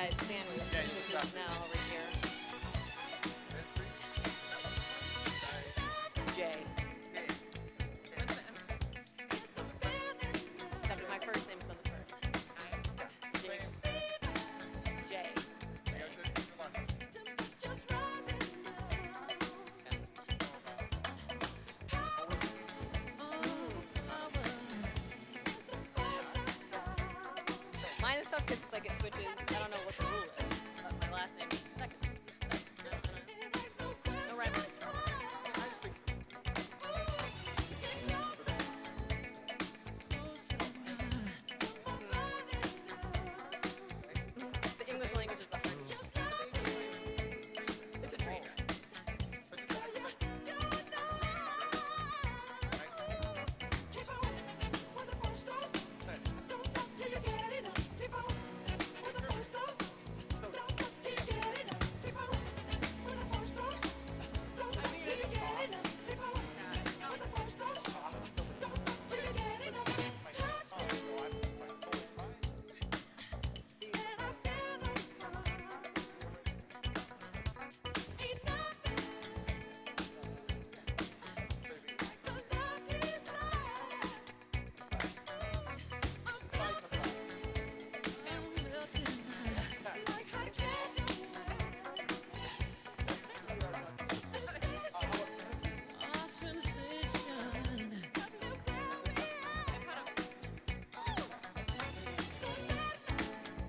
my sandwich, which is now over here. J. Except my first name's on the first. J. J. Mine is tough because like it switches. I don't know what the rule is. But my last name is second. No rhyme. The English language is the hardest. It's a dream.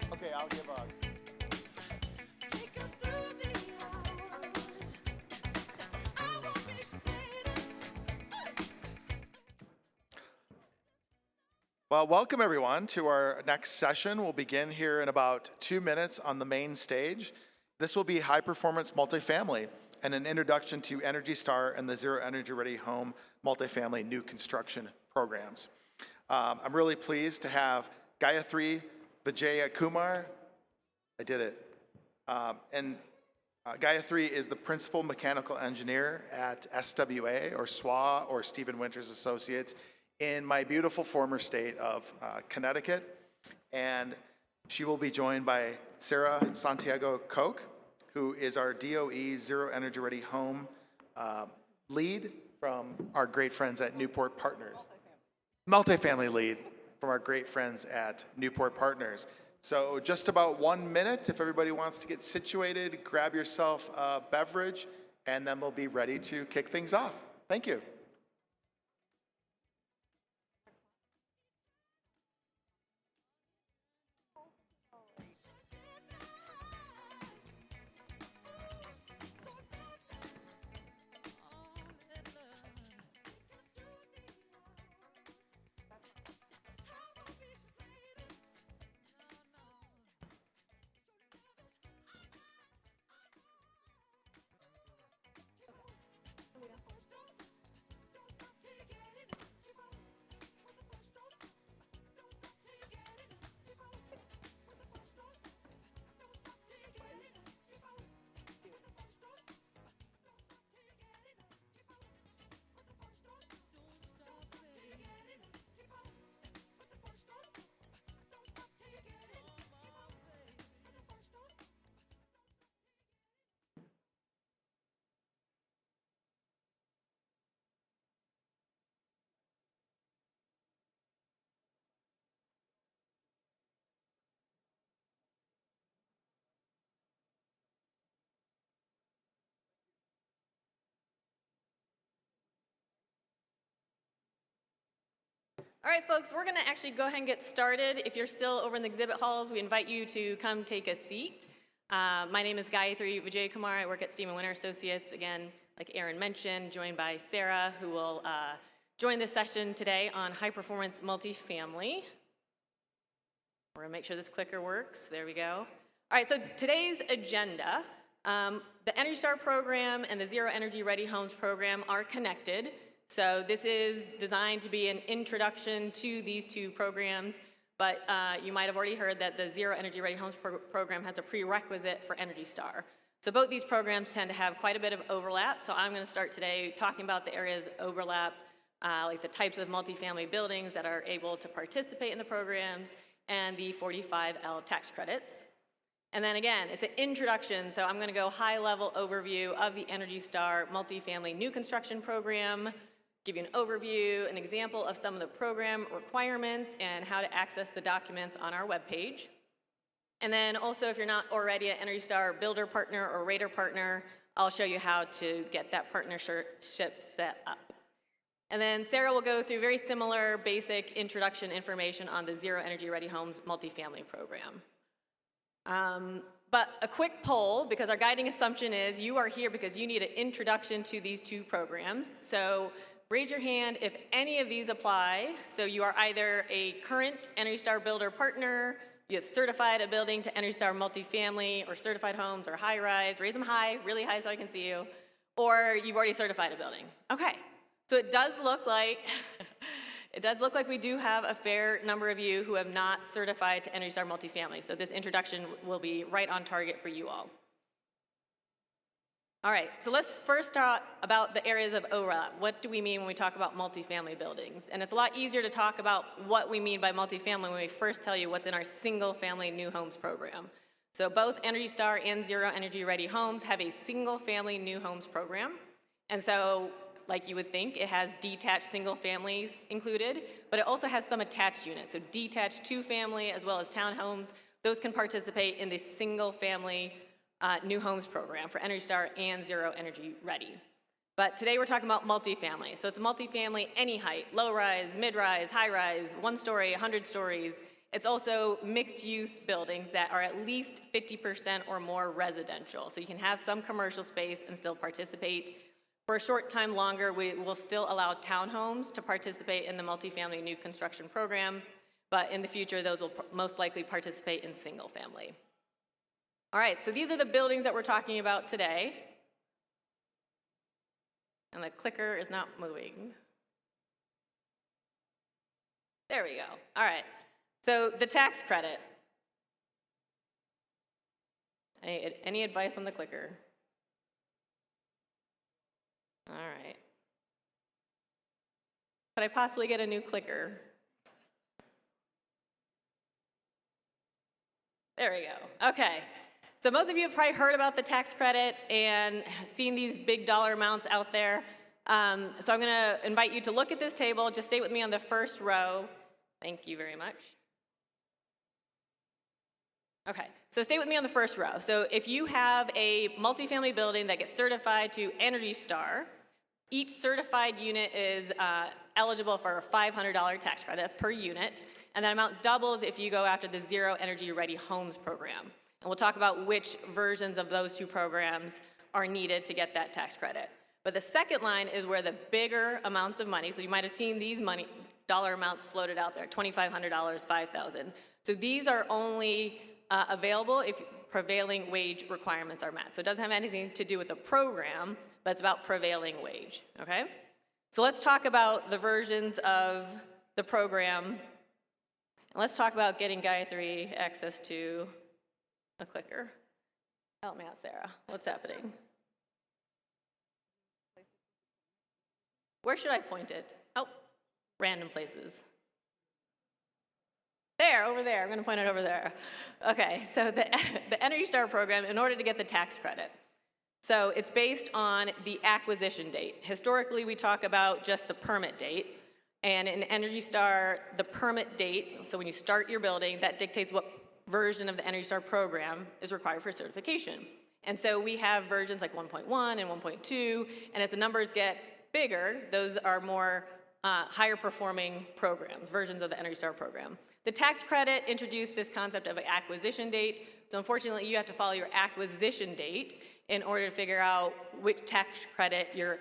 Okay, I'll give a. Well, welcome everyone to our next session. We'll begin here in about 2 minutes on the main stage. This will be high performance multifamily and an introduction to Energy Star and the Zero Energy Ready Home multifamily new construction programs. I'm really pleased to have Gayatri Vijaya Kumar. I did it. Gayatri is the principal mechanical engineer at SWA or SWA or Stephen Winters Associates in my beautiful former state of Connecticut. And she will be joined by Sarah Santiago Koch, who is our DOE Zero Energy Ready Home lead from our great friends at Newport Partners. Multifamily lead from our great friends at Newport Partners. So just about 1 minute, if everybody wants to get situated, grab yourself a beverage, and then we'll be ready to kick things off. Thank you. All right, folks, we're going to actually go ahead and get started. If you're still over in the exhibit halls, we invite you to come take a seat. My name is Gayatri Vijay Kumar. I work at Stephen Winters Associates. Again, like Aaron mentioned, joined by Sarah, who will join this session today on high-performance multifamily. We're going to make sure this clicker works. There we go. All right, so today's agenda, the Energy Star program and the Zero Energy Ready Homes program are connected. So this is designed to be an introduction to these two programs, but you might have already heard that the Zero Energy Ready Homes program has a prerequisite for Energy Star. So both these programs tend to have quite a bit of overlap, so I'm going to start today talking about the areas of overlap, like the types of multifamily buildings that are able to participate in the programs and the 45L tax credits. And then again, it's an introduction, so I'm going to go high-level overview of the Energy Star Multifamily New Construction Program, give you an overview, an example of some of the program requirements, and how to access the documents on our webpage. And then also, if you're not already an Energy Star builder partner or rater partner, I'll show you how to get that partnership set up. And then Sarah will go through very similar basic introduction information on the Zero Energy Ready Homes multifamily program. But a quick poll, because our guiding assumption is you are here because you need an introduction to these two programs. So raise your hand if any of these apply. So you are either a current Energy Star builder partner, you have certified a building to Energy Star multifamily or certified homes or high rise, raise them high, really high so I can see you, or you've already certified a building. Okay, so it does look like we do have a fair number of you who have not certified to Energy Star multifamily, so this introduction will be right on target for you all. All right, so let's first talk about the areas of overlap. What do we mean when we talk about multifamily buildings? And it's a lot easier to talk about what we mean by multifamily when we first tell you what's in our single-family new homes program. So both Energy Star and Zero Energy Ready Homes have a single-family new homes program. And so, like you would think, it has detached single families included, but it also has some attached units. So detached two-family as well as townhomes, those can participate in the single-family new homes program for Energy Star and Zero Energy Ready. But today we're talking about multifamily. So it's multifamily any height, low rise, mid rise, high rise, 1 story, 100 stories. It's also mixed use buildings that are at least 50% or more residential. So you can have some commercial space and still participate. For a short time longer, we will still allow townhomes to participate in the multifamily new construction program, but in the future, those will most likely participate in single family. All right, so these are the buildings that we're talking about today. And the clicker is not moving. There we go. All right, so the tax credit. Any advice on the clicker? All right. Could I possibly get a new clicker? There we go. Okay. So most of you have probably heard about the tax credit and seen these big dollar amounts out there. So I'm going to invite you to look at this table. Just stay with me on the first row. Thank you very much. Okay, so stay with me on the first row. So if you have a multifamily building that gets certified to Energy Star, each certified unit is eligible for a $500 tax credit. That's per unit. And that amount doubles if you go after the Zero Energy Ready Homes program. And we'll talk about which versions of those two programs are needed to get that tax credit. But the second line is where the bigger amounts of money, so you might have seen these dollar amounts floated out there, $2,500, $5,000. So these are only available if prevailing wage requirements are met. So it doesn't have anything to do with the program, but it's about prevailing wage, okay? So let's talk about the versions of the program. And let's talk about getting Gayatri access to a clicker. Help me out, Sarah. What's happening? Where should I point it? Oh, random places. There, over there. I'm going to point it over there. Okay, so the Energy Star program, in order to get the tax credit, so it's based on the acquisition date. Historically, we talk about just the permit date. And in Energy Star, the permit date, so when you start your building, that dictates what version of the Energy Star program is required for certification. And so we have versions like 1.1 and 1.2, and as the numbers get bigger, those are more higher performing programs, versions of the Energy Star program. The tax credit introduced this concept of an acquisition date. So unfortunately, you have to follow your acquisition date in order to figure out which tax credit you're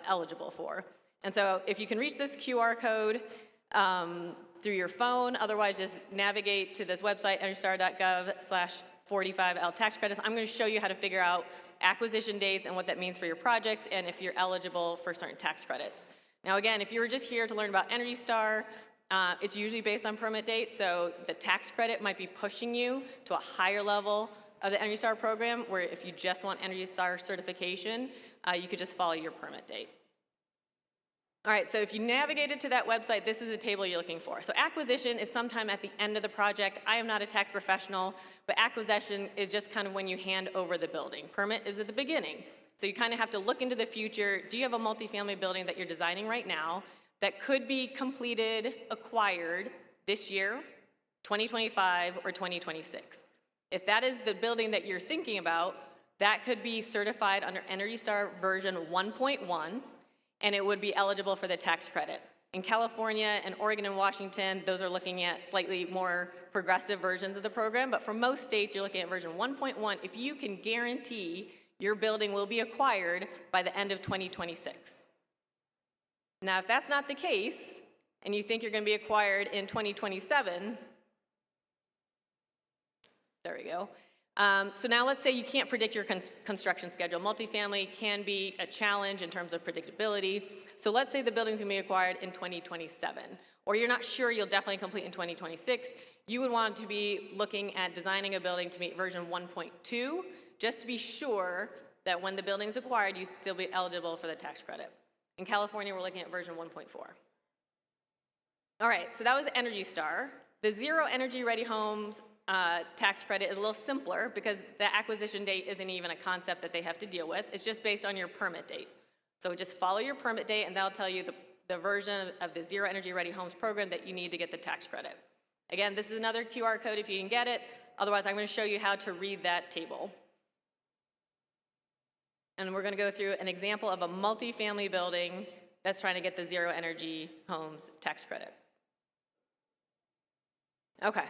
eligible for. And so if you can reach this QR code through your phone, otherwise just navigate to this website, energystar.gov/45L tax credits. I'm going to show you how to figure out acquisition dates and what that means for your projects and if you're eligible for certain tax credits. Now again, if you were just here to learn about Energy Star, it's usually based on permit date, so the tax credit might be pushing you to a higher level of the Energy Star program, where if you just want Energy Star certification, you could just follow your permit date. All right, so if you navigated to that website, this is the table you're looking for. So acquisition is sometime at the end of the project. I am not a tax professional, but acquisition is just kind of when you hand over the building. Permit is at the beginning. So you kind of have to look into the future. Do you have a multifamily building that you're designing right now that could be completed, acquired this year, 2025, or 2026? If that is the building that you're thinking about, that could be certified under Energy Star version 1.1, and it would be eligible for the tax credit. In California and Oregon and Washington, those are looking at slightly more progressive versions of the program, but for most states, you're looking at version 1.1 if you can guarantee your building will be acquired by the end of 2026. Now, if that's not the case, and you think you're going to be acquired in 2027, there we go. So now let's say you can't predict your construction schedule. Multifamily can be a challenge in terms of predictability. So let's say the building's gonna be acquired in 2027, or you're not sure you'll definitely complete in 2026. You would want to be looking at designing a building to meet version 1.2, just to be sure that when the building's acquired, you still be eligible for the tax credit. In California, we're looking at version 1.4. All right, so that was Energy Star. The Zero Energy Ready Homes tax credit is a little simpler because the acquisition date isn't even a concept that they have to deal with. It's just based on your permit date. So just follow your permit date and that'll tell you the version of the Zero Energy Ready Homes program that you need to get the tax credit. Again, this is another QR code if you can get it. Otherwise, I'm going to show you how to read that table. And we're going to go through an example of a multifamily building that's trying to get the Zero Energy Homes tax credit. Okay.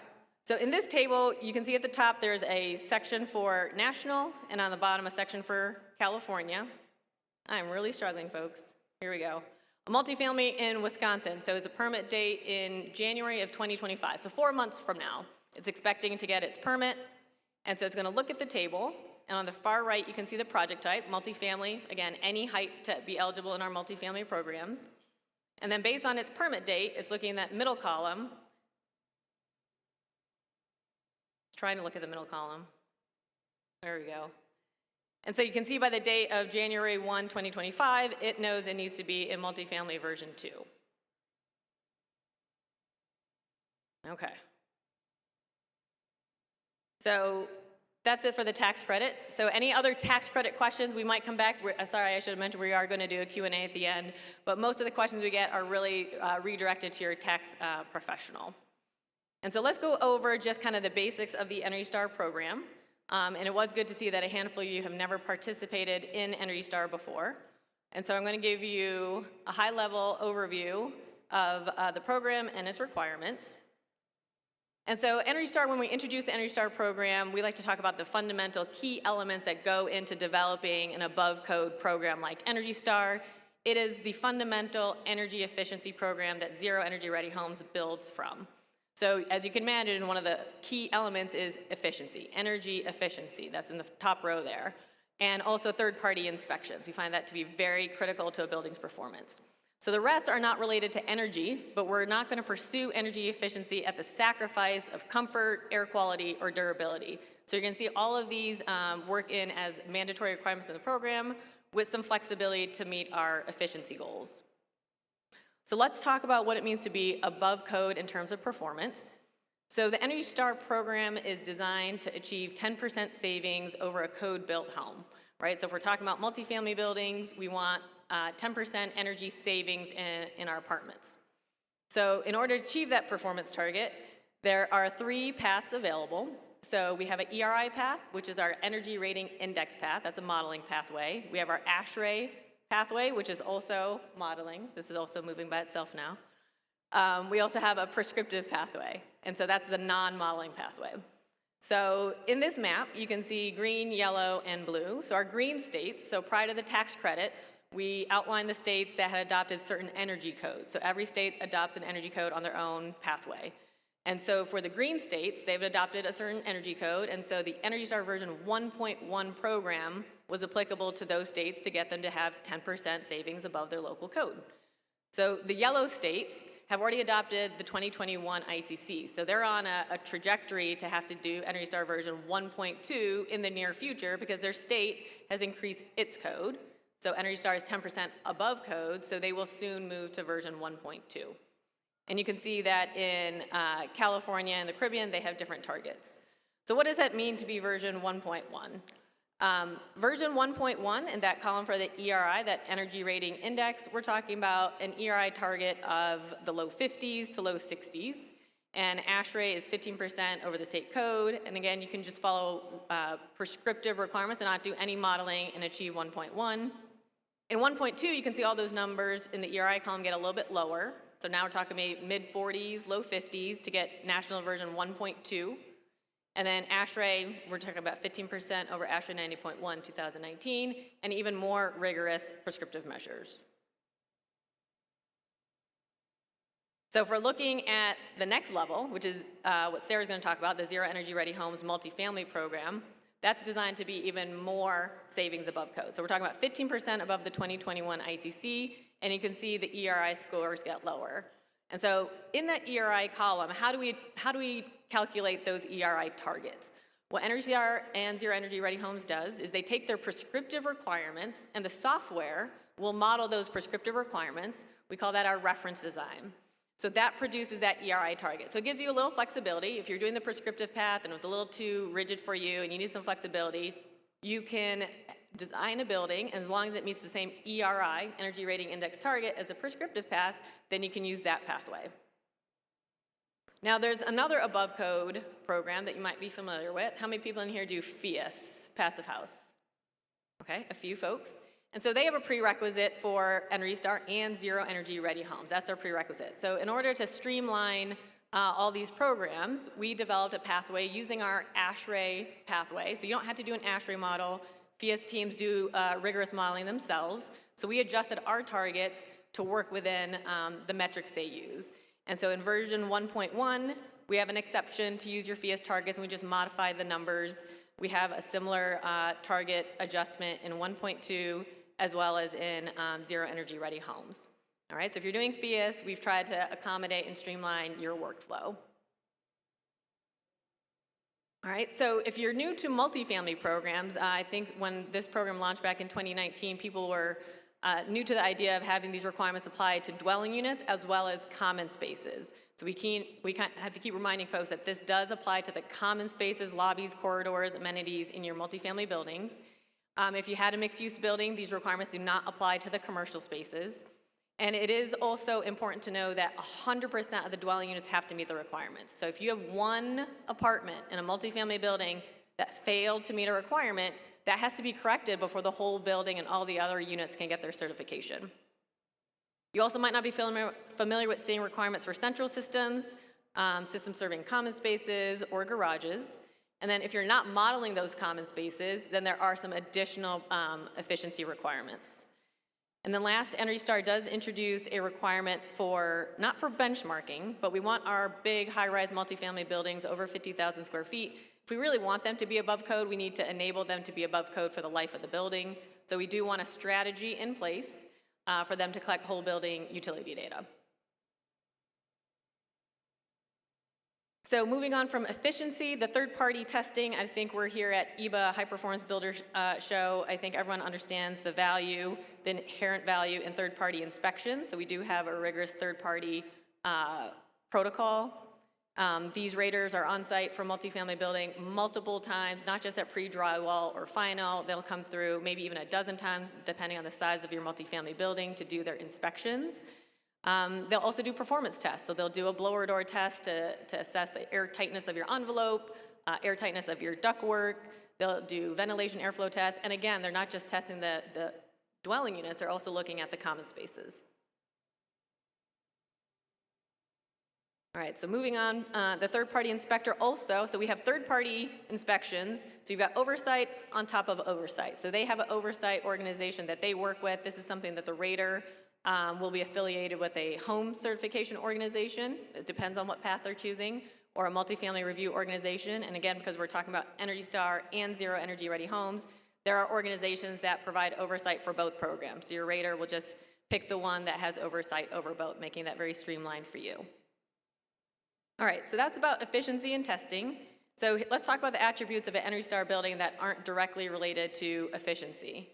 So in this table, you can see at the top there's a section for national, and on the bottom a section for California. I'm really struggling, folks. Here we go. A multifamily in Wisconsin. So it's a permit date in January of 2025. So 4 months from now, it's expecting to get its permit. And so it's going to look at the table. And on the far right, you can see the project type, multifamily. Again, any height to be eligible in our multifamily programs. And then based on its permit date, it's looking at that middle column. Trying to look at the middle column. There we go. And so you can see by the date of January 1, 2025, it knows it needs to be in multifamily version 2. Okay. So that's it for the tax credit. So any other tax credit questions, we might come back. Sorry, I should have mentioned we are going to do a Q&A at the end, but most of the questions we get are really redirected to your tax professional. And so let's go over just kind of the basics of the Energy Star program. And it was good to see that a handful of you have never participated in Energy Star before. And so I'm going to give you a high-level overview of the program and its requirements. And so Energy Star, when we introduce the Energy Star program, we like to talk about the fundamental key elements that go into developing an above-code program like Energy Star. It is the fundamental energy efficiency program that Zero Energy Ready Homes builds from. So as you can imagine, one of the key elements is efficiency, energy efficiency. That's in the top row there. And also third-party inspections. We find that to be very critical to a building's performance. So the rest are not related to energy, but we're not going to pursue energy efficiency at the sacrifice of comfort, air quality, or durability. So you're going to see all of these work in as mandatory requirements in the program with some flexibility to meet our efficiency goals. So let's talk about what it means to be above code in terms of performance. So the Energy Star program is designed to achieve 10% savings over a code-built home, right? So if we're talking about multifamily buildings, we want 10% energy savings in our apartments. So in order to achieve that performance target, there are 3 paths available. So we have an ERI path, which is our energy rating index path. That's a modeling pathway. We have our ASHRAE pathway, which is also modeling. This is also moving by itself now. We also have a prescriptive pathway, and so that's the non-modeling pathway. So in this map, you can see green, yellow, and blue. So our green states, so prior to the tax credit, we outlined the states that had adopted certain energy codes. So every state adopts an energy code on their own pathway. And so for the green states, they've adopted a certain energy code, and so the Energy Star version 1.1 program was applicable to those states to get them to have 10% savings above their local code. So the yellow states have already adopted the 2021 ICC, so they're on a trajectory to have to do Energy Star version 1.2 in the near future because their state has increased its code. So Energy Star is 10% above code, so they will soon move to version 1.2. And you can see that in California and the Caribbean, they have different targets. So what does that mean to be version 1.1? Version 1.1, in that column for the ERI, that Energy Rating Index, we're talking about an ERI target of the low 50s to low 60s. And ASHRAE is 15% over the state code. And again, you can just follow prescriptive requirements and not do any modeling and achieve 1.1. In 1.2, you can see all those numbers in the ERI column get a little bit lower. So now we're talking maybe mid-40s, low 50s to get national version 1.2. And then ASHRAE, we're talking about 15% over ASHRAE 90.1 2019, and even more rigorous prescriptive measures. So if we're looking at the next level, which is what Sarah's going to talk about, the Zero Energy Ready Homes Multifamily Program, that's designed to be even more savings above code. So we're talking about 15% above the 2021 ICC, and you can see the ERI scores get lower. And so in that ERI column, how do we calculate those ERI targets? What Energy Star and Zero Energy Ready Homes does is they take their prescriptive requirements, and the software will model those prescriptive requirements. We call that our reference design. So that produces that ERI target. So it gives you a little flexibility. If you're doing the prescriptive path and it was a little too rigid for you and you need some flexibility, you can design a building, and as long as it meets the same ERI, Energy Rating Index target, as a prescriptive path, then you can use that pathway. Now there's another above code program that you might be familiar with. How many people in here do FIAS, Passive House? Okay, a few folks. And so they have a prerequisite for Energy Star and Zero Energy Ready Homes. That's their prerequisite. So in order to streamline all these programs, we developed a pathway using our ASHRAE pathway. So you don't have to do an ASHRAE model. FIAS teams do rigorous modeling themselves. So we adjusted our targets to work within the metrics they use. And so in version 1.1, we have an exception to use your FIAS targets, and we just modify the numbers. We have a similar target adjustment in 1.2, as well as in Zero Energy Ready Homes. All right, so if you're doing FIAS, we've tried to accommodate and streamline your workflow. All right, so if you're new to multifamily programs, I think when this program launched back in 2019, people were new to the idea of having these requirements applied to dwelling units as well as common spaces. So we have to keep reminding folks that this does apply to the common spaces, lobbies, corridors, amenities in your multifamily buildings. If you had a mixed-use building, these requirements do not apply to the commercial spaces. And it is also important to know that 100% of the dwelling units have to meet the requirements. So if you have one apartment in a multifamily building that failed to meet a requirement, that has to be corrected before the whole building and all the other units can get their certification. You also might not be familiar with seeing requirements for central systems, systems serving common spaces, or garages. And then if you're not modeling those common spaces, then there are some additional efficiency requirements. And then last, Energy Star does introduce a requirement for, not for benchmarking, but we want our big high-rise multifamily buildings over 50,000 square feet. If we really want them to be above code, we need to enable them to be above code for the life of the building. So we do want a strategy in place for them to collect whole building utility data. So moving on from efficiency, the third-party testing, I think we're here at EBA High Performance Builder Show. I think everyone understands the value, the inherent value in third-party inspection. So we do have a rigorous third-party protocol. These raters are on site for multifamily building multiple times, not just at pre-drywall or final. They'll come through maybe even a dozen times, depending on the size of your multifamily building, to do their inspections. They'll also do performance tests. So they'll do a blower door test to assess the air tightness of your envelope, air tightness of your ductwork. They'll do ventilation airflow tests. And again, they're not just testing the dwelling units, they're also looking at the common spaces. All right, so moving on, the third-party inspector also, so we have third-party inspections, so you've got oversight on top of oversight. So they have an oversight organization that they work with. This is something that the rater will be affiliated with a home certification organization. It depends on what path they're choosing, or a multifamily review organization. And again, because we're talking about Energy Star and Zero Energy Ready Homes, there are organizations that provide oversight for both programs. So your rater will just pick the one that has oversight over both, making that very streamlined for you. All right, so that's about efficiency and testing. So let's talk about the attributes of an Energy Star building that aren't directly related to efficiency.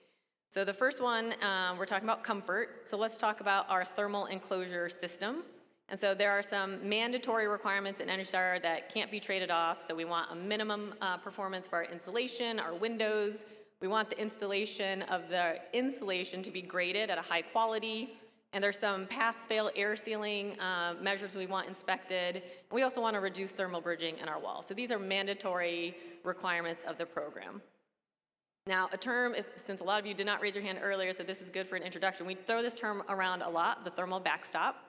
So the first one, we're talking about comfort. So let's talk about our thermal enclosure system. And so there are some mandatory requirements in Energy Star that can't be traded off. So we want a minimum performance for our insulation, our windows. We want the installation of the insulation to be graded at a high quality. And there's some pass-fail air sealing measures we want inspected. And we also want to reduce thermal bridging in our walls. So these are mandatory requirements of the program. Now, a term, since a lot of you did not raise your hand earlier, so this is good for an introduction, we throw this term around a lot, the thermal backstop.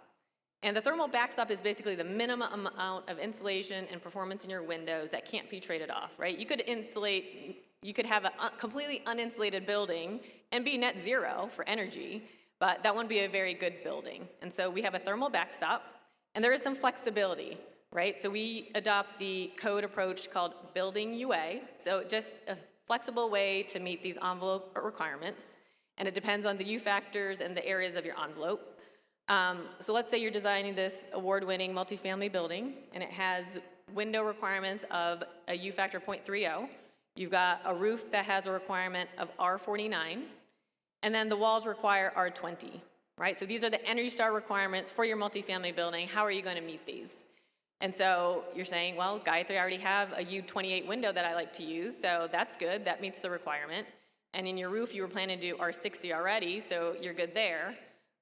And the thermal backstop is basically the minimum amount of insulation and performance in your windows that can't be traded off, right? You could have a completely uninsulated building and be net zero for energy, but that wouldn't be a very good building. And so we have a thermal backstop, and there is some flexibility, right? So we adopt the code approach called building UA, so just a flexible way to meet these envelope requirements, and it depends on the U factors and the areas of your envelope. So let's say you're designing this award-winning multifamily building, and it has window requirements of a U factor 0.30. You've got a roof that has a requirement of R49, and then the walls require R20, right? So these are the Energy Star requirements for your multifamily building. How are you going to meet these? And so you're saying, well, Gayatri, I already have a U28 window that I like to use, so that's good, that meets the requirement. And in your roof, you were planning to do R60 already, so you're good there.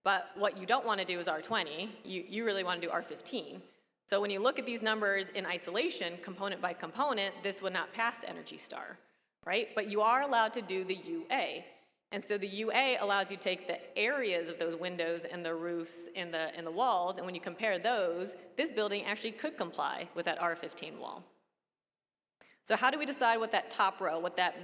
But what you don't want to do is R20, you really want to do R15. So when you look at these numbers in isolation, component by component, this would not pass Energy Star, right? But you are allowed to do the UA. And so the UA allows you to take the areas of those windows and the roofs and the walls, and when you compare those, this building actually could comply with that R15 wall. So how do we decide what that top row, what that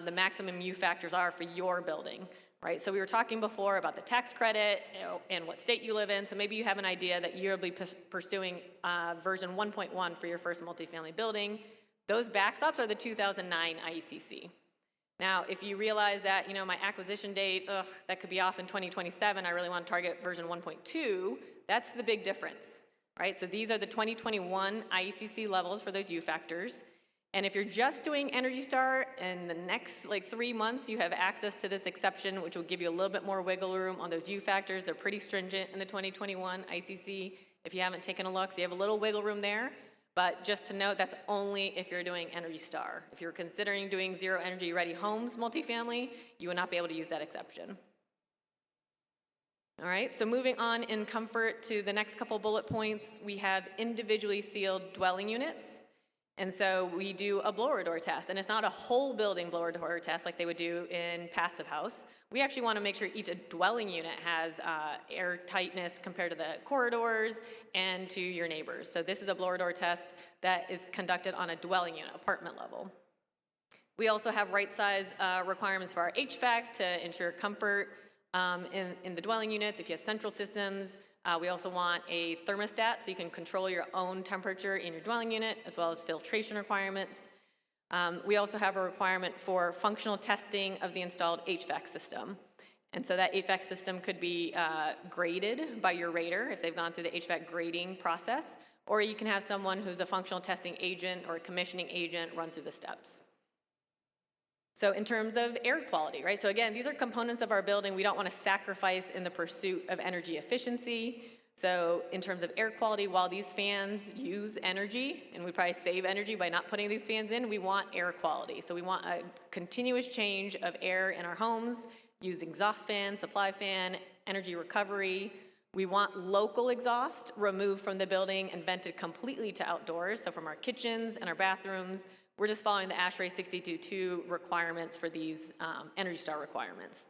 the maximum U factors are for your building, right? So we were talking before about the tax credit, and what state you live in, so maybe you have an idea that you'll be pursuing version 1.1 for your first multifamily building. Those backstops are the 2009 IECC. Now, if you realize that, my acquisition date, that could be off in 2027, I really want to target version 1.2, that's the big difference, right? So these are the 2021 IECC levels for those U factors. And if you're just doing Energy Star, in the next 3 months, you have access to this exception, which will give you a little bit more wiggle room on those U factors. They're pretty stringent in the 2021 ICC. If you haven't taken a look, so you have a little wiggle room there. But just to note, that's only if you're doing Energy Star. If you're considering doing zero energy ready homes multifamily, you would not be able to use that exception. All right, so moving on in comfort to the next couple bullet points, we have individually sealed dwelling units. And so we do a blower door test, and it's not a whole building blower door test like they would do in passive house. We actually want to make sure each dwelling unit has air tightness compared to the corridors and to your neighbors. So this is a blower door test that is conducted on a dwelling unit, apartment level. We also have right size requirements for our HVAC to ensure comfort in the dwelling units. If you have central systems, we also want a thermostat so you can control your own temperature in your dwelling unit, as well as filtration requirements. We also have a requirement for functional testing of the installed HVAC system. And so that HVAC system could be graded by your rater if they've gone through the HVAC grading process, or you can have someone who's a functional testing agent or a commissioning agent run through the steps. So in terms of air quality, right? So again, these are components of our building we don't want to sacrifice in the pursuit of energy efficiency. So in terms of air quality, while these fans use energy, and we probably save energy by not putting these fans in, we want air quality. So we want a continuous change of air in our homes, use exhaust fan, supply fan, energy recovery. We want local exhaust removed from the building and vented completely to outdoors. So from our kitchens and our bathrooms, we're just following the ASHRAE 62.2 requirements for these Energy Star requirements.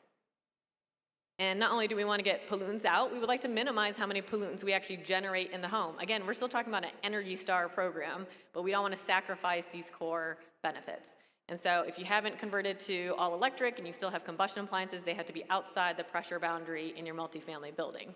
And not only do we want to get pollutants out, we would like to minimize how many pollutants we actually generate in the home. Again, we're still talking about an Energy Star program, but we don't want to sacrifice these core benefits. And so if you haven't converted to all electric and you still have combustion appliances, they have to be outside the pressure boundary in your multifamily building.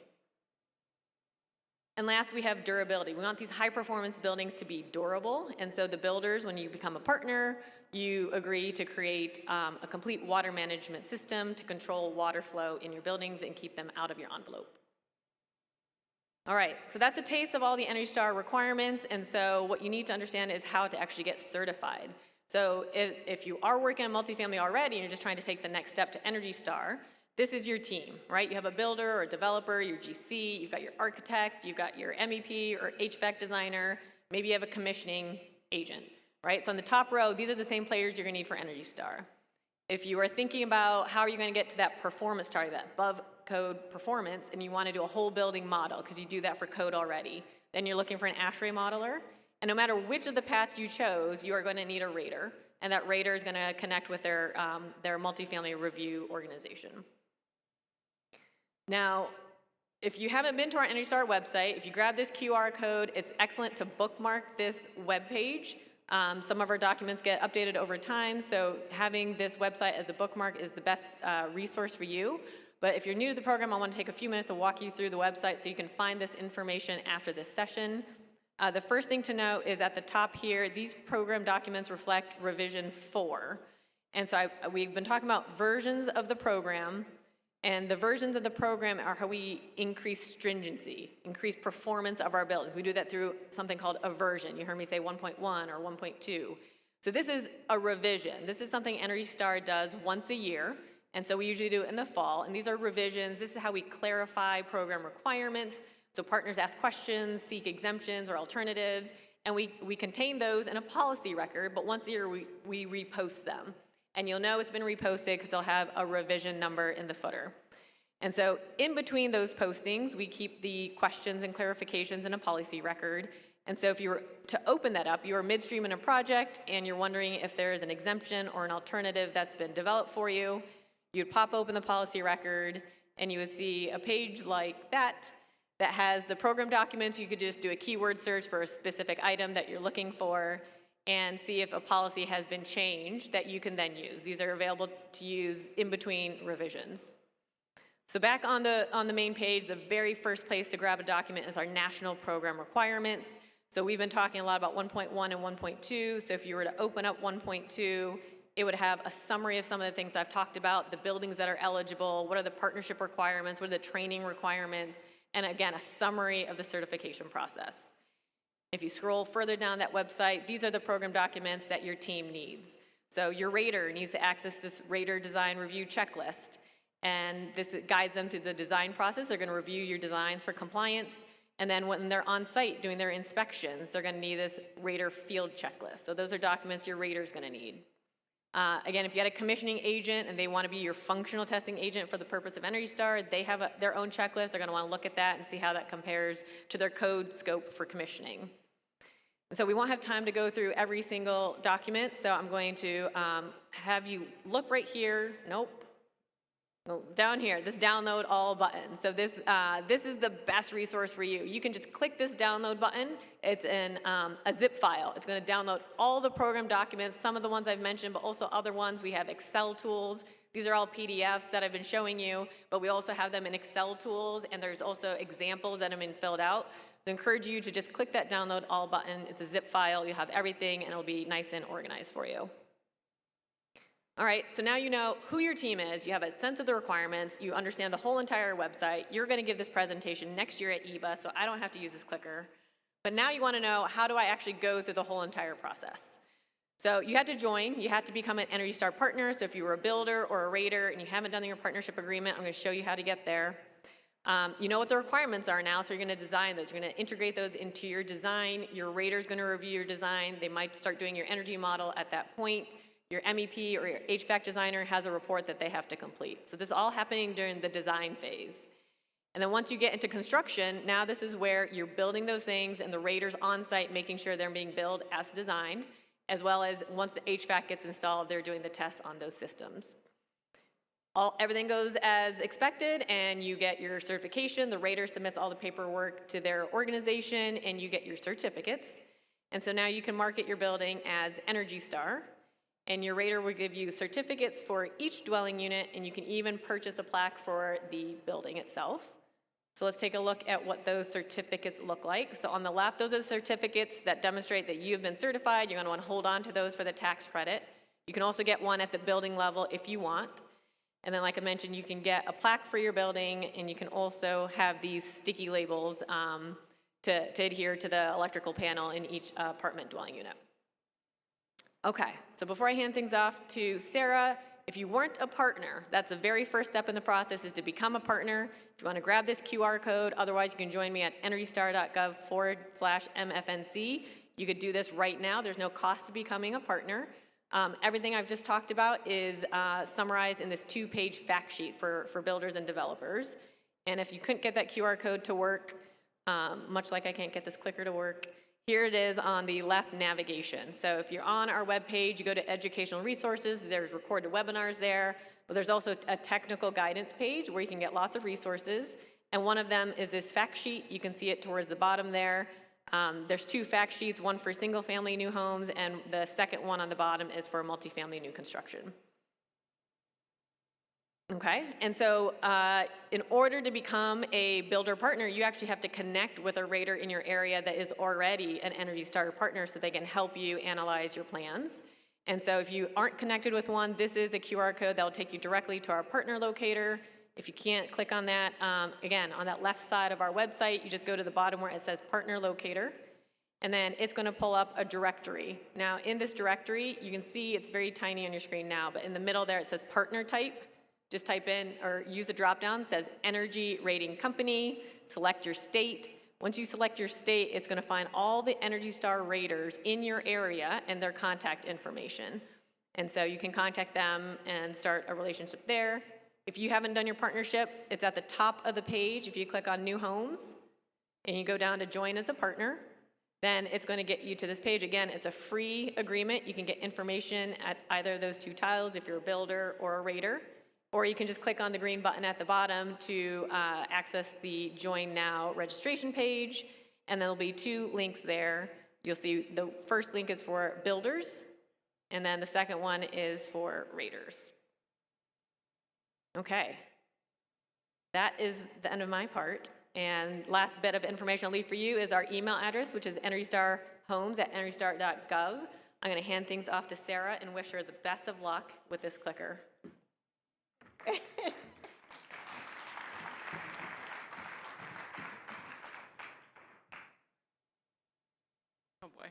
And last, we have durability. We want these high-performance buildings to be durable, and so the builders, when you become a partner, you agree to create a complete water management system to control water flow in your buildings and keep them out of your envelope. All right, so that's a taste of all the Energy Star requirements, and so what you need to understand is how to actually get certified. So if you are working on multifamily already and you're just trying to take the next step to Energy Star, this is your team, right? You have a builder or a developer, your GC, you've got your architect, you've got your MEP or HVAC designer, maybe you have a commissioning agent, right? So on the top row, these are the same players you're gonna need for Energy Star. If you are thinking about how are you gonna get to that performance target, that above code performance, and you wanna do a whole building model, because you do that for code already, then you're looking for an ASHRAE modeler. And no matter which of the paths you chose, you are gonna need a rater, and that rater is gonna connect with their multifamily review organization. Now, if you haven't been to our Energy Star website, if you grab this QR code, it's excellent to bookmark this web page. Some of our documents get updated over time, so having this website as a bookmark is the best resource for you. But if you're new to the program, I want to take a few minutes to walk you through the website so you can find this information after this session. The first thing to note is at the top here, these program documents reflect revision 4. And so we've been talking about versions of the program, and the versions of the program are how we increase stringency, increase performance of our buildings. We do that through something called a version. You heard me say 1.1 or 1.2. So this is a revision. This is something Energy Star does once a year, and so we usually do it in the fall. And these are revisions. This is how we clarify program requirements. So partners ask questions, seek exemptions or alternatives, and we contain those in a policy record, but once a year we repost them. And you'll know it's been reposted because they'll have a revision number in the footer. And so in between those postings, we keep the questions and clarifications in a policy record. And so if you were to open that up, you are midstream in a project and you're wondering if there is an exemption or an alternative that's been developed for you, you'd pop open the policy record and you would see a page like that has the program documents. You could just do a keyword search for a specific item that you're looking for and see if a policy has been changed that you can then use. These are available to use in between revisions. So back on the main page, the very first place to grab a document is our national program requirements. So we've been talking a lot about 1.1 and 1.2. So if you were to open up 1.2, it would have a summary of some of the things I've talked about, the buildings that are eligible, what are the partnership requirements, what are the training requirements, and again, a summary of the certification process. If you scroll further down that website, these are the program documents that your team needs. So your rater needs to access this rater design review checklist, and this guides them through the design process. They're gonna review your designs for compliance, and then when they're on site doing their inspections, they're gonna need this rater field checklist. So those are documents your rater's gonna need. Again, if you had a commissioning agent and they want to be your functional testing agent for the purpose of Energy Star, they have their own checklist. They're going to want to look at that and see how that compares to their code scope for commissioning. And so we won't have time to go through every single document, so I'm going to have you look right here. Nope. Down here, this download all button. So this is the best resource for you. You can just click this download button. It's in a zip file. It's going to download all the program documents, some of the ones I've mentioned, but also other ones. We have Excel tools. These are all PDFs that I've been showing you, but we also have them in Excel tools, and there's also examples that have been filled out. So I encourage you to just click that download all button. It's a zip file. You have everything, and it'll be nice and organized for you. All right, so now you know who your team is, you have a sense of the requirements, you understand the whole entire website. You're gonna give this presentation next year at EBA, so I don't have to use this clicker. But now you wanna know, how do I actually go through the whole entire process? So you had to join, you had to become an Energy Star partner, so if you were a builder or a rater and you haven't done your partnership agreement, I'm gonna show you how to get there. You know what the requirements are now, so you're gonna design those. You're gonna integrate those into your design. Your rater's gonna review your design. They might start doing your energy model at that point. Your MEP or your HVAC designer has a report that they have to complete. So this is all happening during the design phase. And then once you get into construction, now this is where you're building those things and the rater's on site making sure they're being built as designed, as well as once the HVAC gets installed, they're doing the tests on those systems. Everything goes as expected and you get your certification. The rater submits all the paperwork to their organization and you get your certificates. And so now you can market your building as Energy Star. And your rater will give you certificates for each dwelling unit, and you can even purchase a plaque for the building itself. So let's take a look at what those certificates look like. So on the left, those are the certificates that demonstrate that you've been certified. You're gonna wanna hold on to those for the tax credit. You can also get one at the building level if you want. And then like I mentioned, you can get a plaque for your building, and you can also have these sticky labels to adhere to the electrical panel in each apartment dwelling unit. Okay, so before I hand things off to Sarah, if you weren't a partner, that's the very first step in the process is to become a partner. If you want to grab this QR code, otherwise you can join me at energystar.gov/MFNC. You could do this right now. There's no cost to becoming a partner. Everything I've just talked about is summarized in this 2-page fact sheet for builders and developers. And if you couldn't get that QR code to work, much like I can't get this clicker to work, here it is on the left navigation. So if you're on our webpage, you go to educational resources, there's recorded webinars there, but there's also a technical guidance page where you can get lots of resources. And one of them is this fact sheet. You can see it towards the bottom there. There's 2 fact sheets, one for single family new homes, and the second one on the bottom is for multifamily new construction. Okay, and so in order to become a builder partner, you actually have to connect with a rater in your area that is already an Energy Star partner so they can help you analyze your plans. And so if you aren't connected with one, this is a QR code that will take you directly to our partner locator. If you can't click on that, again, on that left side of our website, you just go to the bottom where it says partner locator, and then it's going to pull up a directory. Now in this directory, you can see it's very tiny on your screen now, but in the middle there it says partner type. Just type in or use a drop-down, says energy rating company, select your state. Once you select your state, it's gonna find all the Energy Star raters in your area and their contact information. And so you can contact them and start a relationship there. If you haven't done your partnership, it's at the top of the page. If you click on New Homes and you go down to Join as a Partner, then it's going to get you to this page. Again, it's a free agreement. You can get information at either of those 2 tiles if you're a builder or a rater. Or you can just click on the green button at the bottom to access the Join Now registration page, and there'll be 2 links there. You'll see the first link is for builders, and then the second one is for raters. Okay, that is the end of my part. And last bit of information I'll leave for you is our email address, which is energystarhomes@energystar.gov. I'm gonna hand things off to Sarah and wish her the best of luck with this clicker. Oh boy.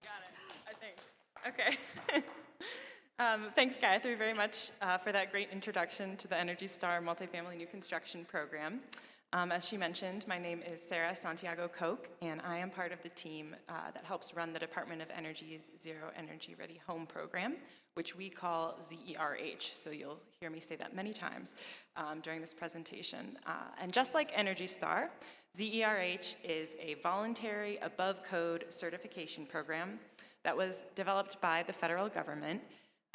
Got it, I think. Okay. Thanks, Gayatri, very much for that great introduction to the Energy Star Multifamily New Construction Program. As she mentioned, my name is Sarah Santiago Koch, and I am part of the team that helps run the Department of Energy's Zero Energy Ready Home Program, which we call ZERH. So you'll hear me say that many times during this presentation. And just like Energy Star, ZERH is a voluntary above-code certification program that was developed by the federal government.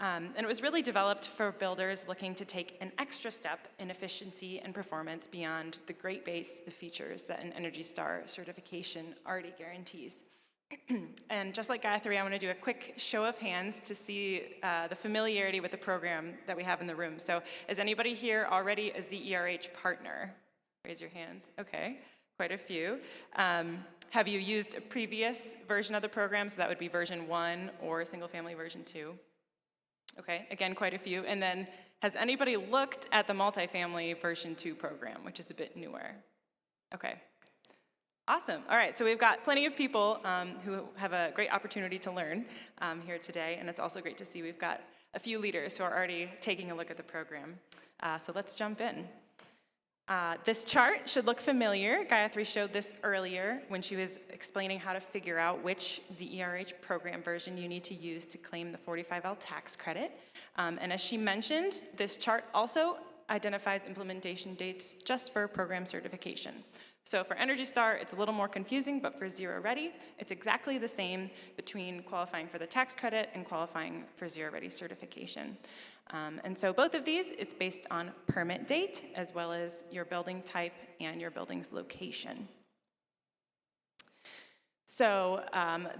And it was really developed for builders looking to take an extra step in efficiency and performance beyond the great base of features that an Energy Star certification already guarantees. And just like Gayatri, I want to do a quick show of hands to see the familiarity with the program that we have in the room. So is anybody here already a ZERH partner? Raise your hands. Okay, quite a few. Have you used a previous version of the program? So that would be version 1 or single family version 2. Okay, again, quite a few. And then, has anybody looked at the multifamily version 2 program, which is a bit newer? Okay, awesome. All right, so we've got plenty of people who have a great opportunity to learn here today, and it's also great to see we've got a few leaders who are already taking a look at the program. So let's jump in. This chart should look familiar. Gayatri showed this earlier when she was explaining how to figure out which ZERH program version you need to use to claim the 45L tax credit. And as she mentioned, this chart also identifies implementation dates just for program certification. So for Energy Star, it's a little more confusing, but for Zero Ready, it's exactly the same between qualifying for the tax credit and qualifying for Zero Ready certification. And so both of these, it's based on permit date, as well as your building type and your building's location. So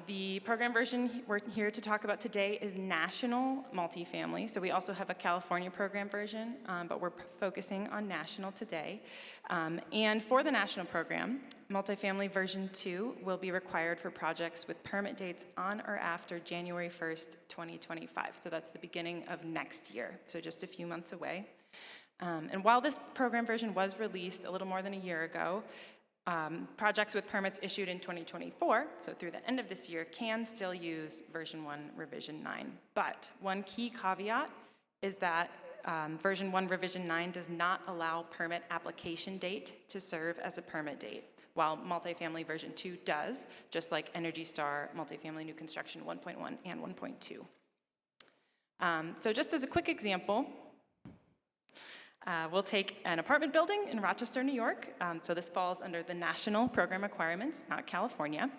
the program version we're here to talk about today is national multifamily. So we also have a California program version, but we're focusing on national today. And for the national program, multifamily version 2 will be required for projects with permit dates on or after January 1st, 2025. So that's the beginning of next year, so just a few months away. And while this program version was released a little more than a year ago, projects with permits issued in 2024, so through the end of this year, can still use version 1, revision 9. But one key caveat is that version 1, revision 9 does not allow permit application date to serve as a permit date, while multifamily version 2 does, just like Energy Star Multifamily New Construction 1.1 and 1.2. So just as a quick example, we'll take an apartment building in Rochester, New York. So this falls under the national program requirements, not California.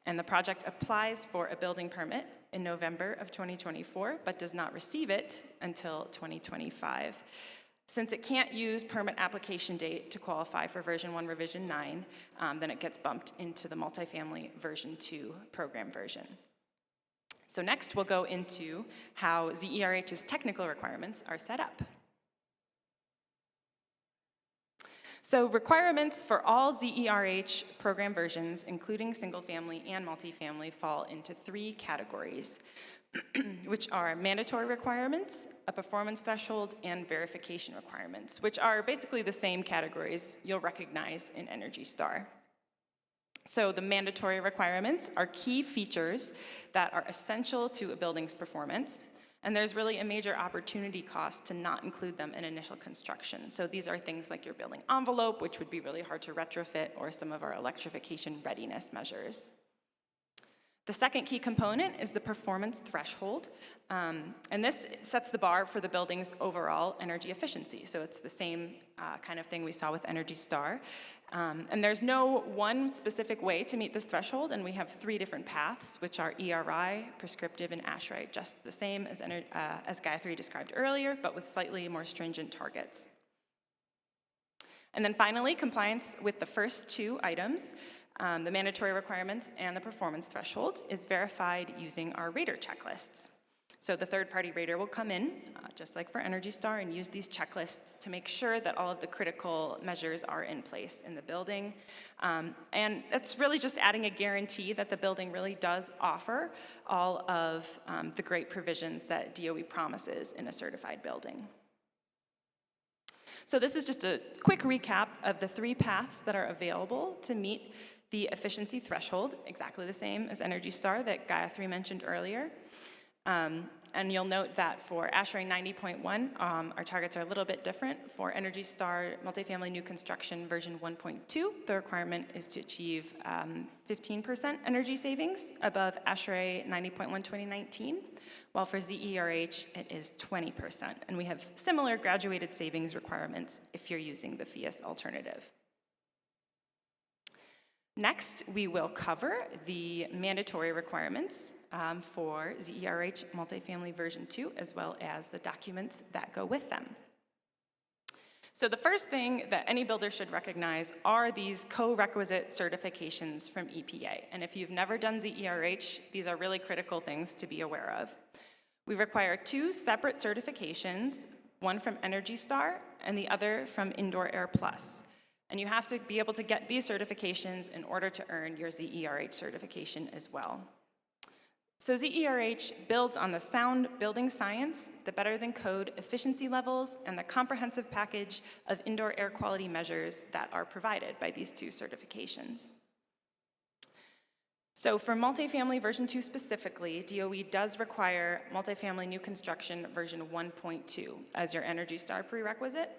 And the project applies for a building permit in November of 2024, but does not receive it until 2025. Since it can't use permit application date to qualify for version 1, revision 9, then it gets bumped into the multifamily version 2 program version. So next we'll go into how ZERH's technical requirements are set up. So requirements for all ZERH program versions, including single family and multifamily, fall into 3 categories, which are mandatory requirements, a performance threshold, and verification requirements, which are basically the same categories you'll recognize in Energy Star. So the mandatory requirements are key features that are essential to a building's performance. And there's really a major opportunity cost to not include them in initial construction. So these are things like your building envelope, which would be really hard to retrofit, or some of our electrification readiness measures. The second key component is the performance threshold. And this sets the bar for the building's overall energy efficiency. So it's the same kind of thing we saw with Energy Star. And there's no one specific way to meet this threshold, and we have 3 different paths, which are ERI, prescriptive, and ASHRAE, just the same as Gayatri described earlier, but with slightly more stringent targets. And then finally, compliance with the first 2 items, the mandatory requirements and the performance threshold, is verified using our rater checklists. So the third-party rater will come in, just like for Energy Star, and use these checklists to make sure that all of the critical measures are in place in the building. And it's really just adding a guarantee that the building really does offer all of the great provisions that DOE promises in a certified building. So this is just a quick recap of the 3 paths that are available to meet the efficiency threshold, exactly the same as Energy Star that Gayatri mentioned earlier. And you'll note that for ASHRAE 90.1, our targets are a little bit different. For Energy Star Multifamily New Construction version 1.2, the requirement is to achieve 15% energy savings above ASHRAE 90.1 2019, while for ZERH it is 20%. And we have similar graduated savings requirements if you're using the FIAS alternative. Next, we will cover the mandatory requirements for ZERH Multifamily version 2, as well as the documents that go with them. So the first thing that any builder should recognize are these co-requisite certifications from EPA. And if you've never done ZERH, these are really critical things to be aware of. We require 2 separate certifications, one from Energy Star and the other from Indoor Air Plus. And you have to be able to get these certifications in order to earn your ZERH certification as well. So ZERH builds on the sound building science, the better than code efficiency levels, and the comprehensive package of indoor air quality measures that are provided by these 2 certifications. So for multifamily version 2 specifically, DOE does require multifamily new construction version 1.2 as your Energy Star prerequisite.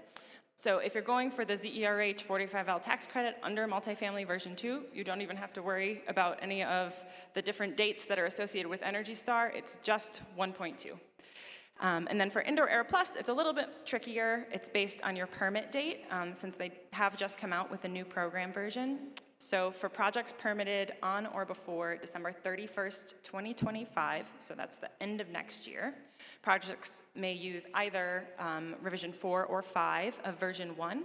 So if you're going for the ZERH 45L tax credit under multifamily version 2, you don't even have to worry about any of the different dates that are associated with Energy Star. It's just 1.2. And then for Indoor Air Plus, it's a little bit trickier. It's based on your permit date, since they have just come out with a new program version. So for projects permitted on or before December 31st, 2025, so that's the end of next year, projects may use either revision 4 or 5 of version 1,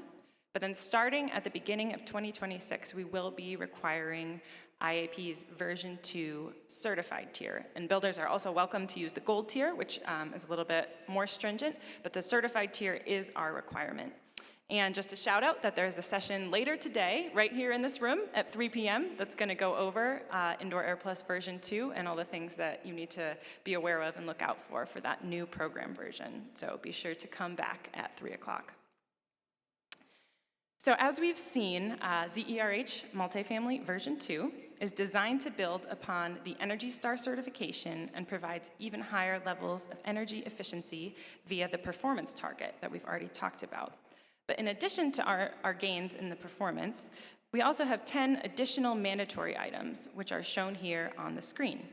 but then starting at the beginning of 2026, we will be requiring IAP's version 2 certified tier. And builders are also welcome to use the gold tier, which is a little bit more stringent, but the certified tier is our requirement. And just a shout out that there's a session later today, right here in this room at 3 p.m. that's gonna go over Indoor Air Plus version 2 and all the things that you need to be aware of and look out for that new program version. So be sure to come back at 3 o'clock. So as we've seen, ZERH Multifamily version 2 is designed to build upon the Energy Star certification and provides even higher levels of energy efficiency via the performance target that we've already talked about. But in addition to our gains in the performance, we also have 10 additional mandatory items, which are shown here on the screen.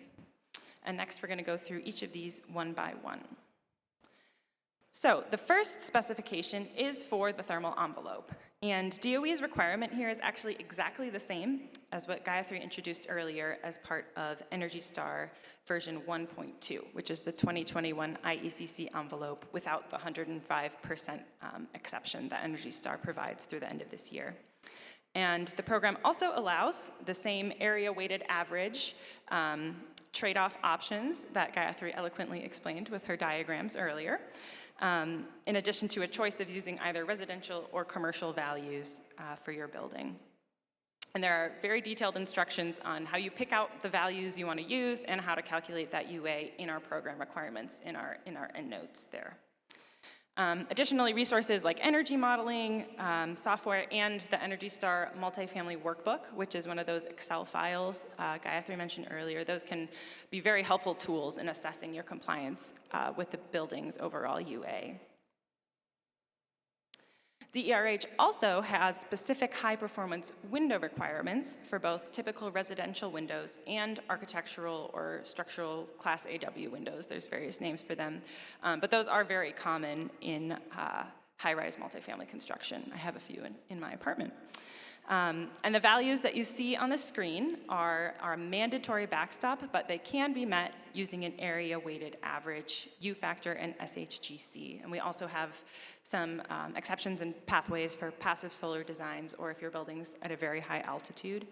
And next, we're going to go through each of these one by one. So the first specification is for the thermal envelope. And DOE's requirement here is actually exactly the same as what Gayatri introduced earlier as part of Energy Star version 1.2, which is the 2021 IECC envelope without the 105% exception that Energy Star provides through the end of this year. And the program also allows the same area weighted average trade-off options that Gayatri eloquently explained with her diagrams earlier, in addition to a choice of using either residential or commercial values for your building. And there are very detailed instructions on how you pick out the values you want to use and how to calculate that UA in our program requirements in our endnotes there. Additionally, resources like energy modeling, software, and the Energy Star Multifamily Workbook, which is one of those Excel files Gayatri mentioned earlier, those can be very helpful tools in assessing your compliance with the building's overall UA. ZERH also has specific high-performance window requirements for both typical residential windows and architectural or structural Class AW windows. There's various names for them, but those are very common in high-rise multifamily construction. I have a few in my apartment. And the values that you see on the screen are a mandatory backstop, but they can be met using an area-weighted average, U-factor, and SHGC. And we also have some exceptions and pathways for passive solar designs or if your building's at a very high altitude.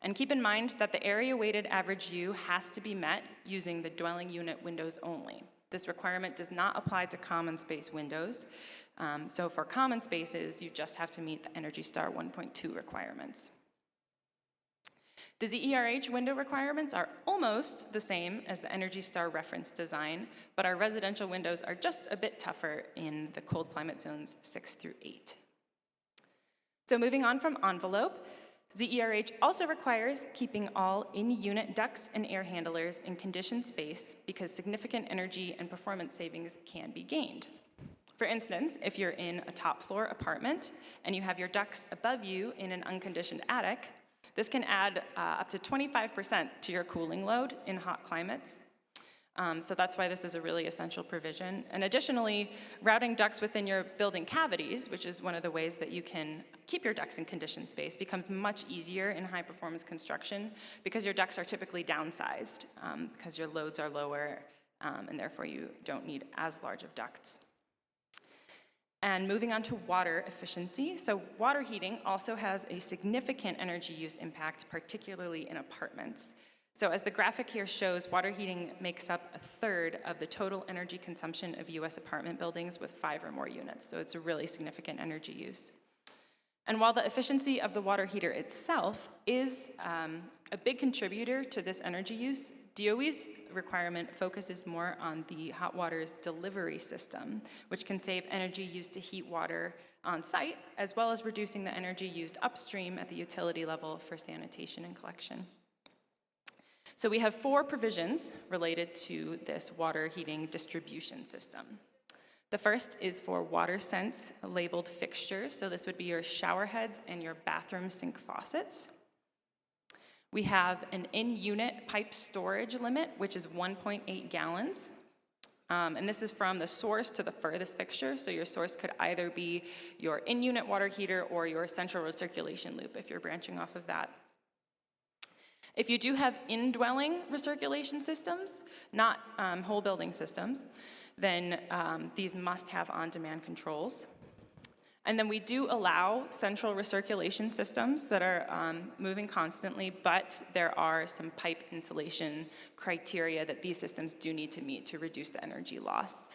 And keep in mind that the area-weighted average U has to be met using the dwelling unit windows only. This requirement does not apply to common space windows. So for common spaces, you just have to meet the Energy Star 1.2 requirements. The ZERH window requirements are almost the same as the Energy Star reference design, but our residential windows are just a bit tougher in the cold climate zones 6 through 8. So moving on from envelope, ZERH also requires keeping all in-unit ducts and air handlers in conditioned space because significant energy and performance savings can be gained. For instance, if you're in a top floor apartment and you have your ducts above you in an unconditioned attic, this can add up to 25% to your cooling load in hot climates. So that's why this is a really essential provision. And additionally, routing ducts within your building cavities, which is one of the ways that you can keep your ducts in conditioned space, becomes much easier in high performance construction because your ducts are typically downsized because your loads are lower and therefore you don't need as large of ducts. And moving on to water efficiency. So water heating also has a significant energy use impact, particularly in apartments. So as the graphic here shows, water heating makes up a third of the total energy consumption of US apartment buildings with 5 or more units. So it's a really significant energy use. And while the efficiency of the water heater itself is a big contributor to this energy use, DOE's requirement focuses more on the hot water's delivery system, which can save energy used to heat water on site, as well as reducing the energy used upstream at the utility level for sanitation and collection. So we have 4 provisions related to this water heating distribution system. The first is for WaterSense labeled fixtures. So this would be your shower heads and your bathroom sink faucets. We have an in-unit pipe storage limit, which is 1.8 gallons. And this is from the source to the furthest fixture. So your source could either be your in-unit water heater or your central recirculation loop if you're branching off of that. If you do have indwelling recirculation systems, not whole building systems, then these must have on-demand controls. And then we do allow central recirculation systems that are moving constantly, but there are some pipe insulation criteria that these systems do need to meet to reduce the energy loss.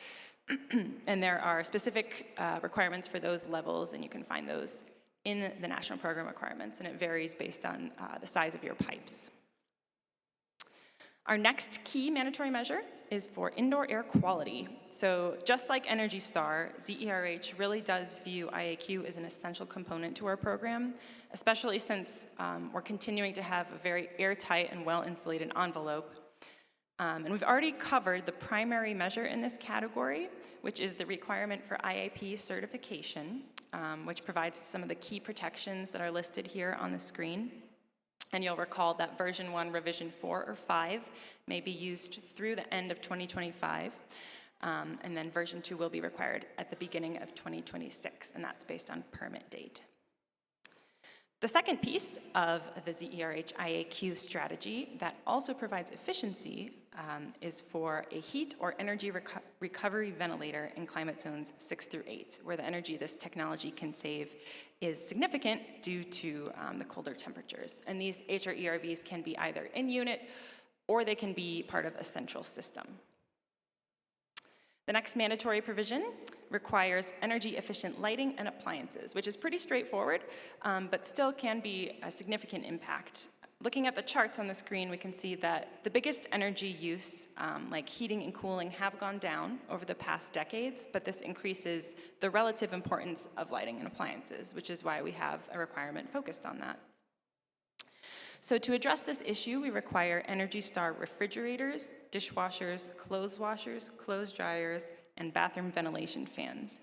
And there are specific requirements for those levels, and you can find those in the national program requirements, and it varies based on the size of your pipes. Our next key mandatory measure is for indoor air quality. So just like Energy Star, ZERH really does view IAQ as an essential component to our program, especially since we're continuing to have a very airtight and well-insulated envelope. And we've already covered the primary measure in this category, which is the requirement for IAP certification, which provides some of the key protections that are listed here on the screen. And you'll recall that version 1, revision 4 or 5 may be used through the end of 2025, and then version 2 will be required at the beginning of 2026, and that's based on permit date. The second piece of the ZERH IAQ strategy that also provides efficiency is for a heat or energy recovery ventilator in climate zones 6 through 8, where the energy this technology can save is significant due to the colder temperatures. And these HRERVs can be either in unit or they can be part of a central system. The next mandatory provision requires energy efficient lighting and appliances, which is pretty straightforward, but still can be a significant impact. Looking at the charts on the screen, we can see that the biggest energy use, like heating and cooling, have gone down over the past decades, but this increases the relative importance of lighting and appliances, which is why we have a requirement focused on that. So to address this issue, we require Energy Star refrigerators, dishwashers, clothes washers, clothes dryers, and bathroom ventilation fans.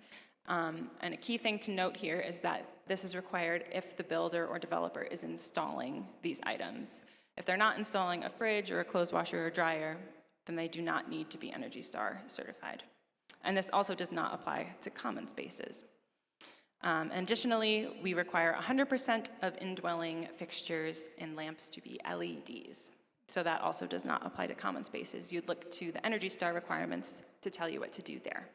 And a key thing to note here is that this is required if the builder or developer is installing these items. If they're not installing a fridge or a clothes washer or dryer, then they do not need to be Energy Star certified. And this also does not apply to common spaces. Additionally, we require 100% of indwelling fixtures and lamps to be LEDs. So that also does not apply to common spaces. You'd look to the Energy Star requirements to tell you what to do there.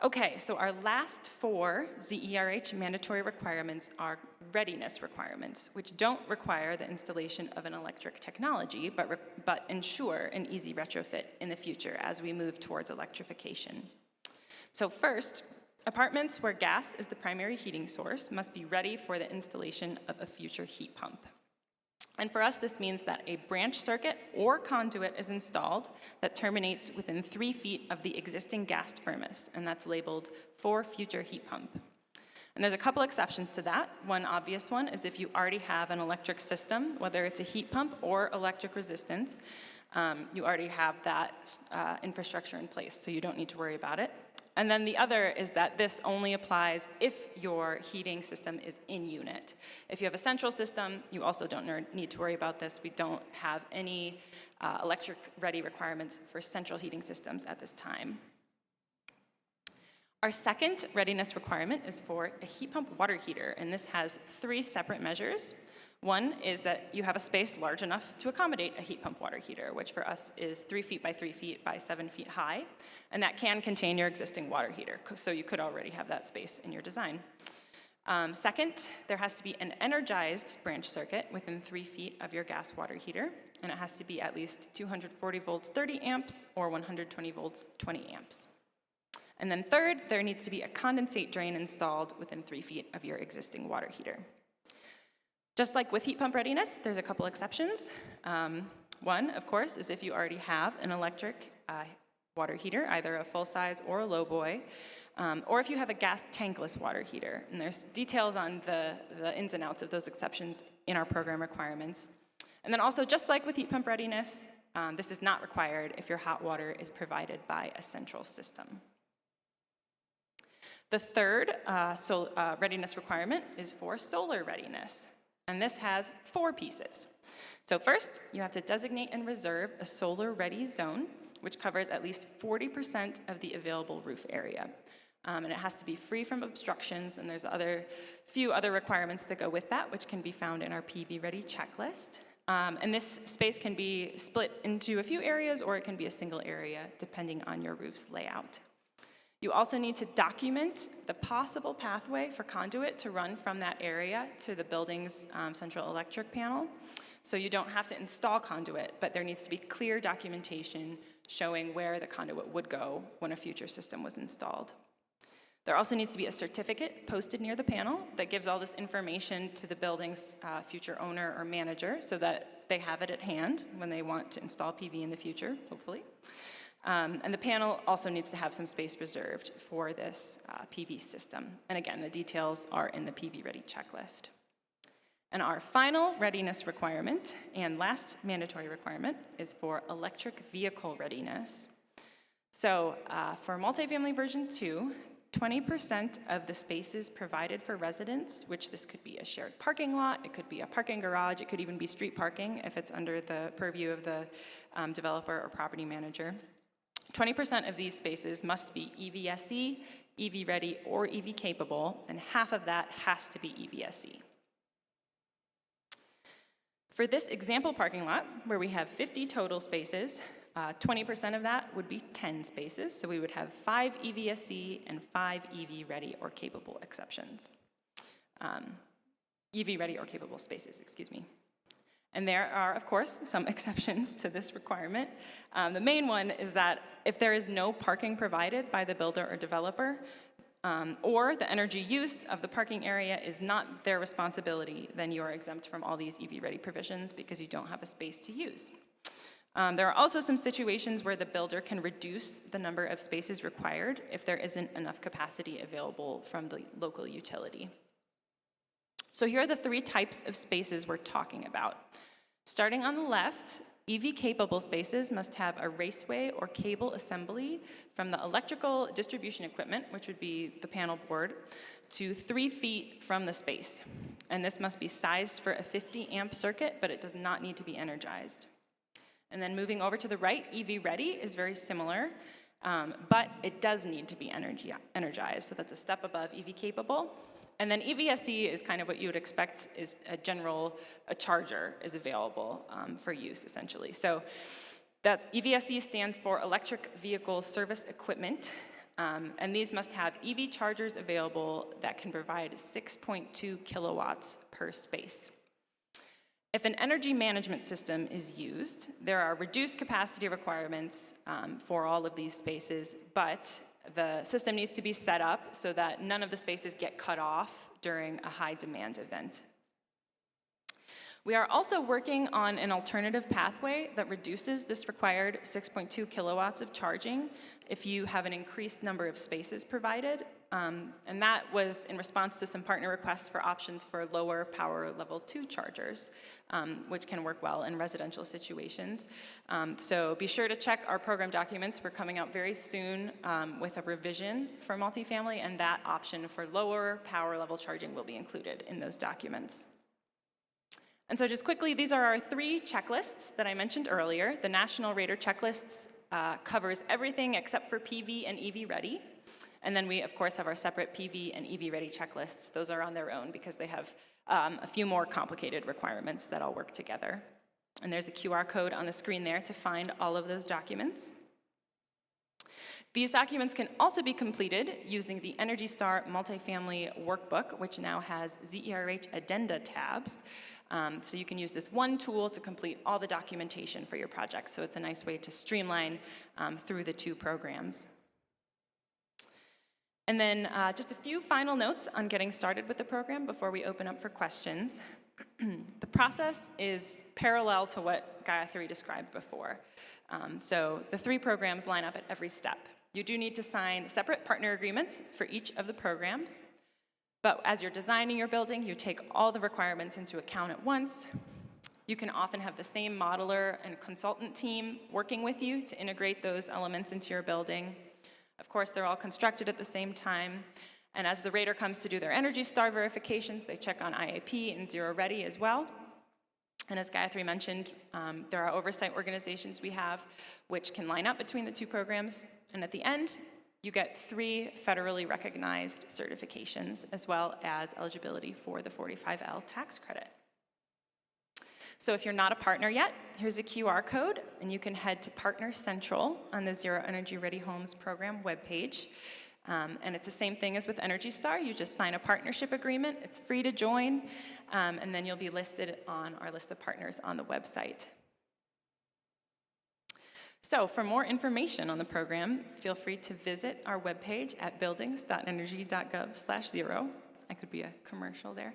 Okay, so our last 4 ZERH mandatory requirements are readiness requirements, which don't require the installation of an electric technology, but ensure an easy retrofit in the future as we move towards electrification. So first, apartments where gas is the primary heating source must be ready for the installation of a future heat pump. And for us, this means that a branch circuit or conduit is installed that terminates within 3 feet of the existing gas furnace, and that's labeled for future heat pump. And there's a couple exceptions to that. One obvious one is if you already have an electric system, whether it's a heat pump or electric resistance, you already have that infrastructure in place, so you don't need to worry about it. And then the other is that this only applies if your heating system is in unit. If you have a central system, you also don't need to worry about this. We don't have any electric-ready requirements for central heating systems at this time. Our second readiness requirement is for a heat pump water heater, and this has 3 separate measures. One is that you have a space large enough to accommodate a heat pump water heater, which for us is 3 feet by 3 feet by 7 feet high, and that can contain your existing water heater, so you could already have that space in your design. Second, there has to be an energized branch circuit within 3 feet of your gas water heater, and it has to be at least 240 volts 30 amps or 120 volts 20 amps. And then third, there needs to be a condensate drain installed within 3 feet of your existing water heater. Just like with heat pump readiness, there's a couple exceptions. One, of course, is if you already have an electric water heater, either a full-size or a low-boy, or if you have a gas tankless water heater. And there's details on the ins and outs of those exceptions in our program requirements. And then also, just like with heat pump readiness, this is not required if your hot water is provided by a central system. The third readiness requirement is for solar readiness. And this has 4 pieces. So first, you have to designate and reserve a solar-ready zone, which covers at least 40% of the available roof area. And it has to be free from obstructions, and there's few other requirements that go with that, which can be found in our PV-ready checklist. And this space can be split into a few areas, or it can be a single area, depending on your roof's layout. You also need to document the possible pathway for conduit to run from that area to the building's central electric panel. So you don't have to install conduit, but there needs to be clear documentation showing where the conduit would go when a future system was installed. There also needs to be a certificate posted near the panel that gives all this information to the building's future owner or manager so that they have it at hand when they want to install PV in the future, hopefully. And the panel also needs to have some space reserved for this PV system. And again, the details are in the PV Ready checklist. And our final readiness requirement and last mandatory requirement is for electric vehicle readiness. So for multifamily version 2, 20% of the spaces provided for residents, which this could be a shared parking lot, it could be a parking garage, it could even be street parking if it's under the purview of the developer or property manager. 20% of these spaces must be EVSE, EV ready, or EV capable, and half of that has to be EVSE. For this example parking lot, where we have 50 total spaces, 20% of that would be 10 spaces, so we would have 5 EVSE and 5 EV ready or capable exceptions. EV ready or capable spaces, excuse me. And there are, of course, some exceptions to this requirement. The main one is that if there is no parking provided by the builder or developer, or the energy use of the parking area is not their responsibility, then you are exempt from all these EV-ready provisions because you don't have a space to use. There are also some situations where the builder can reduce the number of spaces required if there isn't enough capacity available from the local utility. So here are the 3 types of spaces we're talking about. Starting on the left, EV-capable spaces must have a raceway or cable assembly from the electrical distribution equipment, which would be the panel board, to 3 feet from the space. And this must be sized for a 50-amp circuit, but it does not need to be energized. And then moving over to the right, EV-ready is very similar, but it does need to be energized, so that's a step above EV-capable. And then EVSE is kind of what you would expect is a charger is available for use, essentially. So that EVSE stands for Electric Vehicle Service Equipment, and these must have EV chargers available that can provide 6.2 kilowatts per space. If an energy management system is used, there are reduced capacity requirements for all of these spaces, but the system needs to be set up so that none of the spaces get cut off during a high demand event. We are also working on an alternative pathway that reduces this required 6.2 kilowatts of charging if you have an increased number of spaces provided. And that was in response to some partner requests for options for lower power level 2 chargers, which can work well in residential situations. So be sure to check our program documents. We're coming out very soon with a revision for multifamily, and that option for lower power level charging will be included in those documents. And so just quickly, these are our 3 checklists that I mentioned earlier. The National Rater Checklists covers everything except for PV and EV ready. And then we, of course, have our separate PV and EV ready checklists. Those are on their own because they have a few more complicated requirements that all work together. And there's a QR code on the screen there to find all of those documents. These documents can also be completed using the Energy Star Multifamily Workbook, which now has ZERH Addenda tabs. So you can use this one tool to complete all the documentation for your project. So it's a nice way to streamline through the 2 programs. And then just a few final notes on getting started with the program before we open up for questions. The process is parallel to what Gayatri described before. So the 3 programs line up at every step. You do need to sign separate partner agreements for each of the programs. But as you're designing your building, you take all the requirements into account at once. You can often have the same modeler and consultant team working with you to integrate those elements into your building. Of course, they're all constructed at the same time. And as the rater comes to do their Energy Star verifications, they check on IAP and Zero Ready as well. And as Gayatri mentioned, there are oversight organizations we have which can line up between the 2 programs. And at the end, you get 3 federally recognized certifications, as well as eligibility for the 45L tax credit. So if you're not a partner yet, here's a QR code, and you can head to Partner Central on the Zero Energy Ready Homes program webpage. And it's the same thing as with Energy Star. You just sign a partnership agreement. It's free to join, and then you'll be listed on our list of partners on the website. So for more information on the program, feel free to visit our webpage at buildings.energy.gov/0. I could be a commercial there.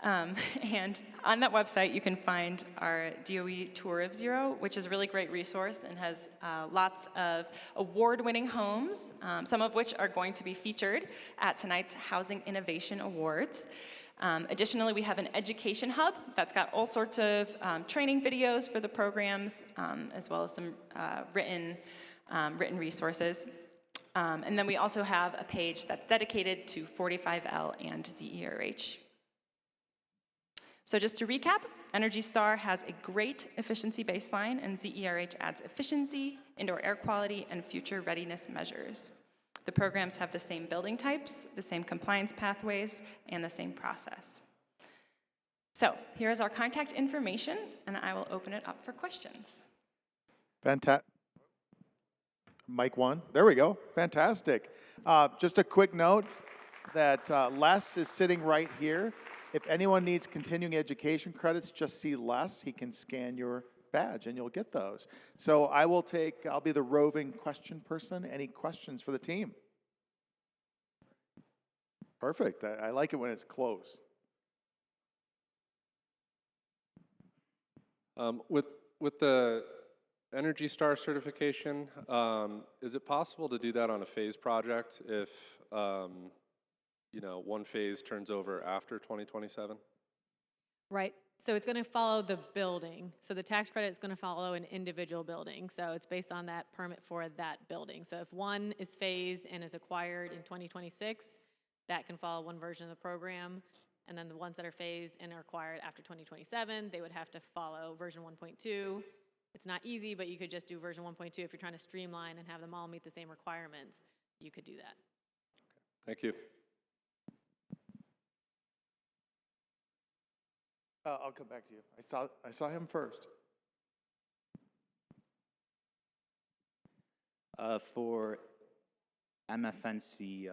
And on that website, you can find our DOE Tour of Zero, which is a really great resource and has lots of award-winning homes, some of which are going to be featured at tonight's Housing Innovation Awards. Additionally, we have an education hub that's got all sorts of training videos for the programs, as well as some written resources. And then we also have a page that's dedicated to 45L and ZERH. So just to recap, Energy Star has a great efficiency baseline, and ZERH adds efficiency, indoor air quality, and future readiness measures. The programs have the same building types, the same compliance pathways, and the same process. So here's our contact information, and I will open it up for questions. Fantastic. Mic 1. There we go. Fantastic. Just a quick note that Les is sitting right here. If anyone needs continuing education credits, just see Les. He can scan your badge and you'll get those. So I'll be the roving question person. Any questions for the team? Perfect. I like it when it's close. With the Energy Star certification, is it possible to do that on a phase project if one phase turns over after 2027? Right. So it's going to follow the building. So the tax credit is going to follow an individual building. So it's based on that permit for that building. So if one is phased and is acquired in 2026, that can follow one version of the program. And then the ones that are phased and are acquired after 2027, they would have to follow version 1.2. It's not easy, but you could just do version 1.2 if you're trying to streamline and have them all meet the same requirements. You could do that. Thank you. I'll come back to you. I saw him first. For MFNC,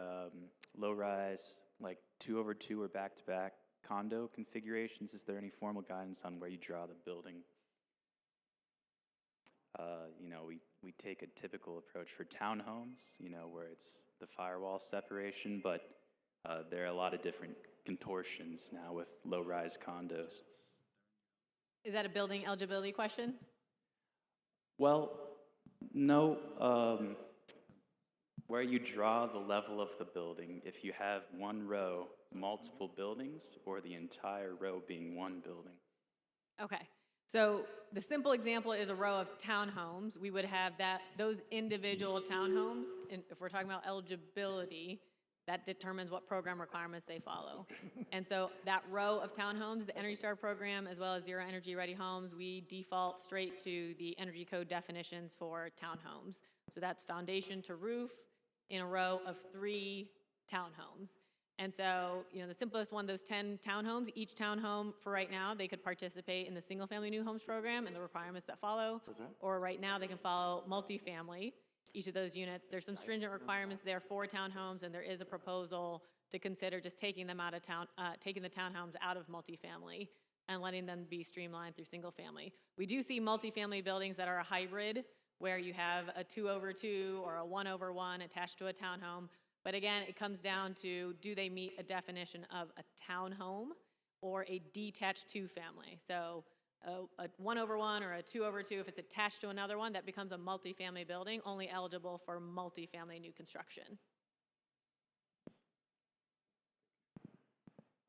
low-rise, like 2/2 or back-to-back condo configurations, is there any formal guidance on where you draw the building? We take a typical approach for townhomes, where it's the firewall separation, but there are a lot of different contortions now with low-rise condos. Is that a building eligibility question? Well, no. Where you draw the level of the building, if you have one row, multiple buildings, or the entire row being one building. Okay. So the simple example is a row of townhomes. We would have those individual townhomes, and if we're talking about eligibility, that determines what program requirements they follow. And so that row of townhomes, the Energy Star program, as well as Zero Energy Ready Homes, we default straight to the Energy Code definitions for townhomes. So that's foundation to roof in a row of 3 townhomes. And so, the simplest one, those 10 townhomes, each townhome for right now, they could participate in the single family new homes program and the requirements that follow. Or right now they can follow multifamily, each of those units. There's some stringent requirements there for townhomes, and there is a proposal to consider just taking them out of taking the townhomes out of multifamily and letting them be streamlined through single family. We do see multifamily buildings that are a hybrid, where you have a 2/2 or a 1/1 attached to a townhome. But again, it comes down to, do they meet a definition of a townhome or a detached 2-family? So a 1/1 or a 2/2, if it's attached to another one, that becomes a multifamily building, only eligible for multifamily new construction.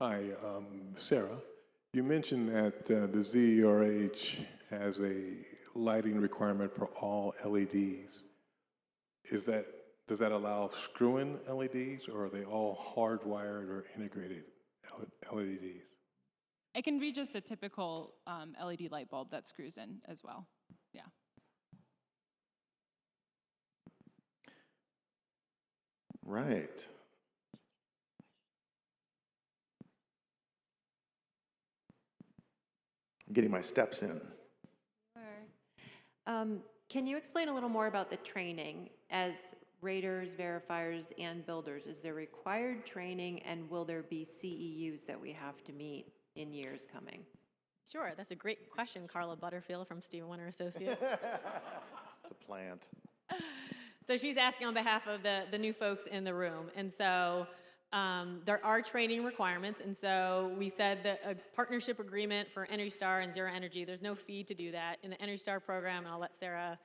Hi, Sarah. You mentioned that the ZERH has a lighting requirement for all LEDs. Does that allow screw-in LEDs, or are they all hardwired or integrated LEDs? It can be just a typical LED light bulb that screws in as well. Yeah. Right. I'm getting my steps in. Can you explain a little more about the training as raters, verifiers, and builders? Is there required training, and will there be CEUs that we have to meet in years coming? Sure, that's a great question, Carla Butterfield from Stephen Winter Associates. It's a plant. So she's asking on behalf of the new folks in the room. And so There are training requirements, and so we said that a partnership agreement for Energy Star and Zero Energy, there's no fee to do that. In the Energy Star program, and I'll let Sarah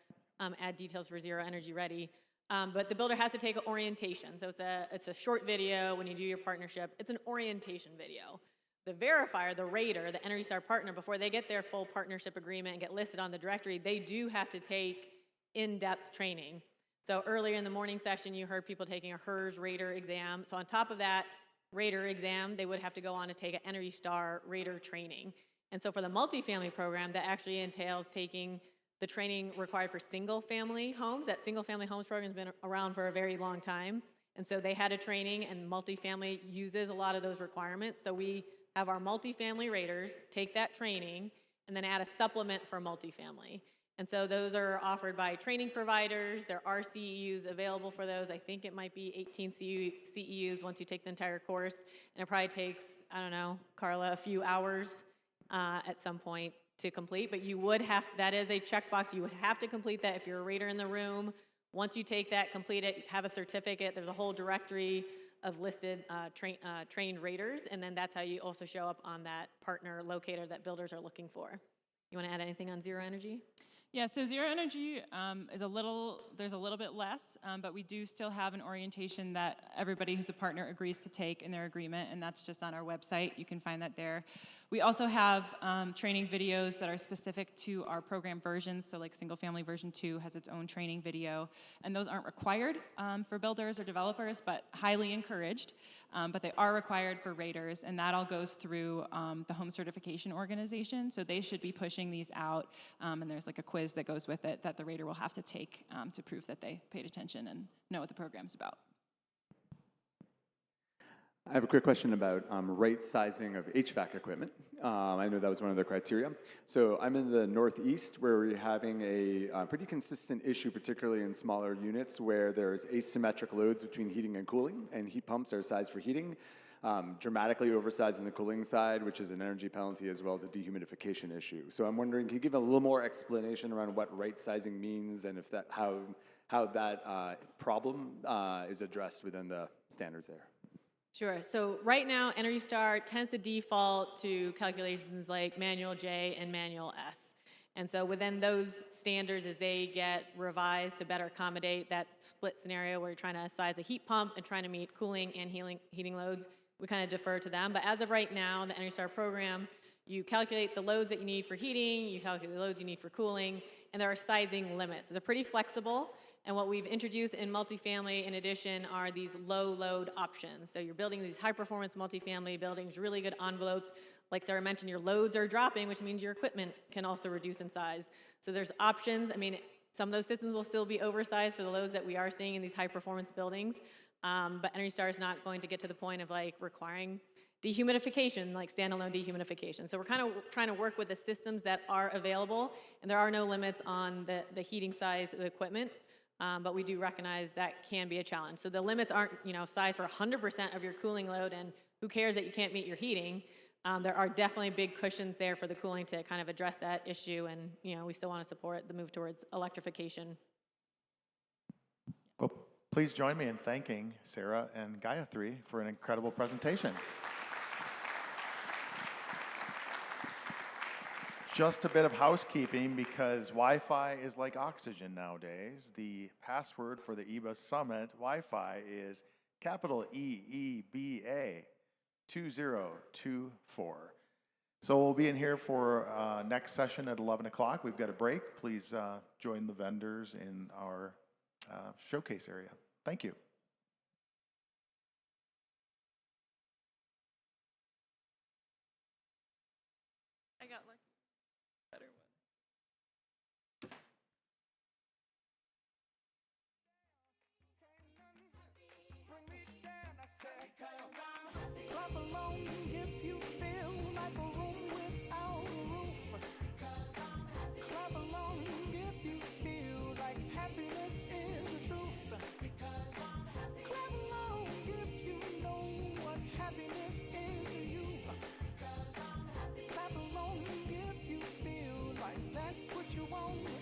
add details for Zero Energy Ready, but the builder has to take an orientation. So it's a short video when you do your partnership. It's an orientation video. The verifier, the rater, the Energy Star partner, before they get their full partnership agreement and get listed on the directory, they do have to take in-depth training. So earlier in the morning session, you heard people taking a HERS rater exam. So on top of that rater exam, they would have to go on to take an Energy Star rater training. And so for the multifamily program, that actually entails taking the training required for single-family homes. That single-family homes program has been around for a very long time. And so they had a training, and multifamily uses a lot of those requirements. So we have our multifamily raters take that training and then add a supplement for multifamily. And so those are offered by training providers. There are CEUs available for those. I think it might be 18 CEUs once you take the entire course. And it probably takes, I don't know, Carla, a few hours at some point to complete. But you would have, that is a checkbox. You would have to complete that if you're a rater in the room. Once you take that, complete it, have a certificate. There's a whole directory of listed trained raters. And then that's how you also show up on that partner locator that builders are looking for. You want to add anything on Zero Energy? Yeah, so Zero Energy is there's a little bit less, but we do still have an orientation that everybody who's a partner agrees to take in their agreement, and that's just on our website. You can find that there. We also have training videos that are specific to our program versions, so like Single Family version 2 has its own training video, and those aren't required for builders or developers, but highly encouraged. But they are required for raters, and that all goes through the home certification organization, so they should be pushing these out, and there's like a quiz that goes with it that the rater will have to take to prove that they paid attention and know what the program's about. I have a quick question about right sizing of HVAC equipment. I know that was one of the criteria. So I'm in the Northeast where we're having a pretty consistent issue, particularly in smaller units where there's asymmetric loads between heating and cooling, and heat pumps are sized for heating, dramatically oversized on the cooling side, which is an energy penalty as well as a dehumidification issue. So I'm wondering, can you give a little more explanation around what right sizing means and if that how that problem is addressed within the standards there? Sure. So right now, Energy Star tends to default to calculations like manual J and manual S. And so within those standards, as they get revised to better accommodate that split scenario where you're trying to size a heat pump and trying to meet cooling and heating loads, we kind of defer to them. But as of right now, the Energy Star program, you calculate the loads that you need for heating, you calculate the loads you need for cooling, and there are sizing limits. So they're pretty flexible. And what we've introduced in multifamily, in addition, are these low load options. So you're building these high performance multifamily buildings, really good envelopes. Like Sarah mentioned, your loads are dropping, which means your equipment can also reduce in size. So there's options. I mean, some of those systems will still be oversized for the loads that we are seeing in these high performance buildings. But Energy Star is not going to get to the point of like requiring dehumidification, like standalone dehumidification. So we're kind of trying to work with the systems that are available, and there are no limits on the heating size of the equipment. But we do recognize that can be a challenge. So the limits aren't, size for 100% of your cooling load, and who cares that you can't meet your heating. There are definitely big cushions there for the cooling to kind of address that issue, and we still want to support the move towards electrification. Well, please join me in thanking Sarah and Gayatri for an incredible presentation. Just a bit of housekeeping, because Wi-Fi is like oxygen nowadays. The password for the EBA Summit Wi-Fi is capital EEBA 2024. So we'll be in here for next session at 11 o'clock. We've got a break. Please join the vendors in our showcase area. Thank you. I got lucky. Better one. Clap along if you feel like a room without a roof. Clap along if you feel like happiness is the truth. Clap along if you know what happiness is to you. Clap along if you feel like that's what you want.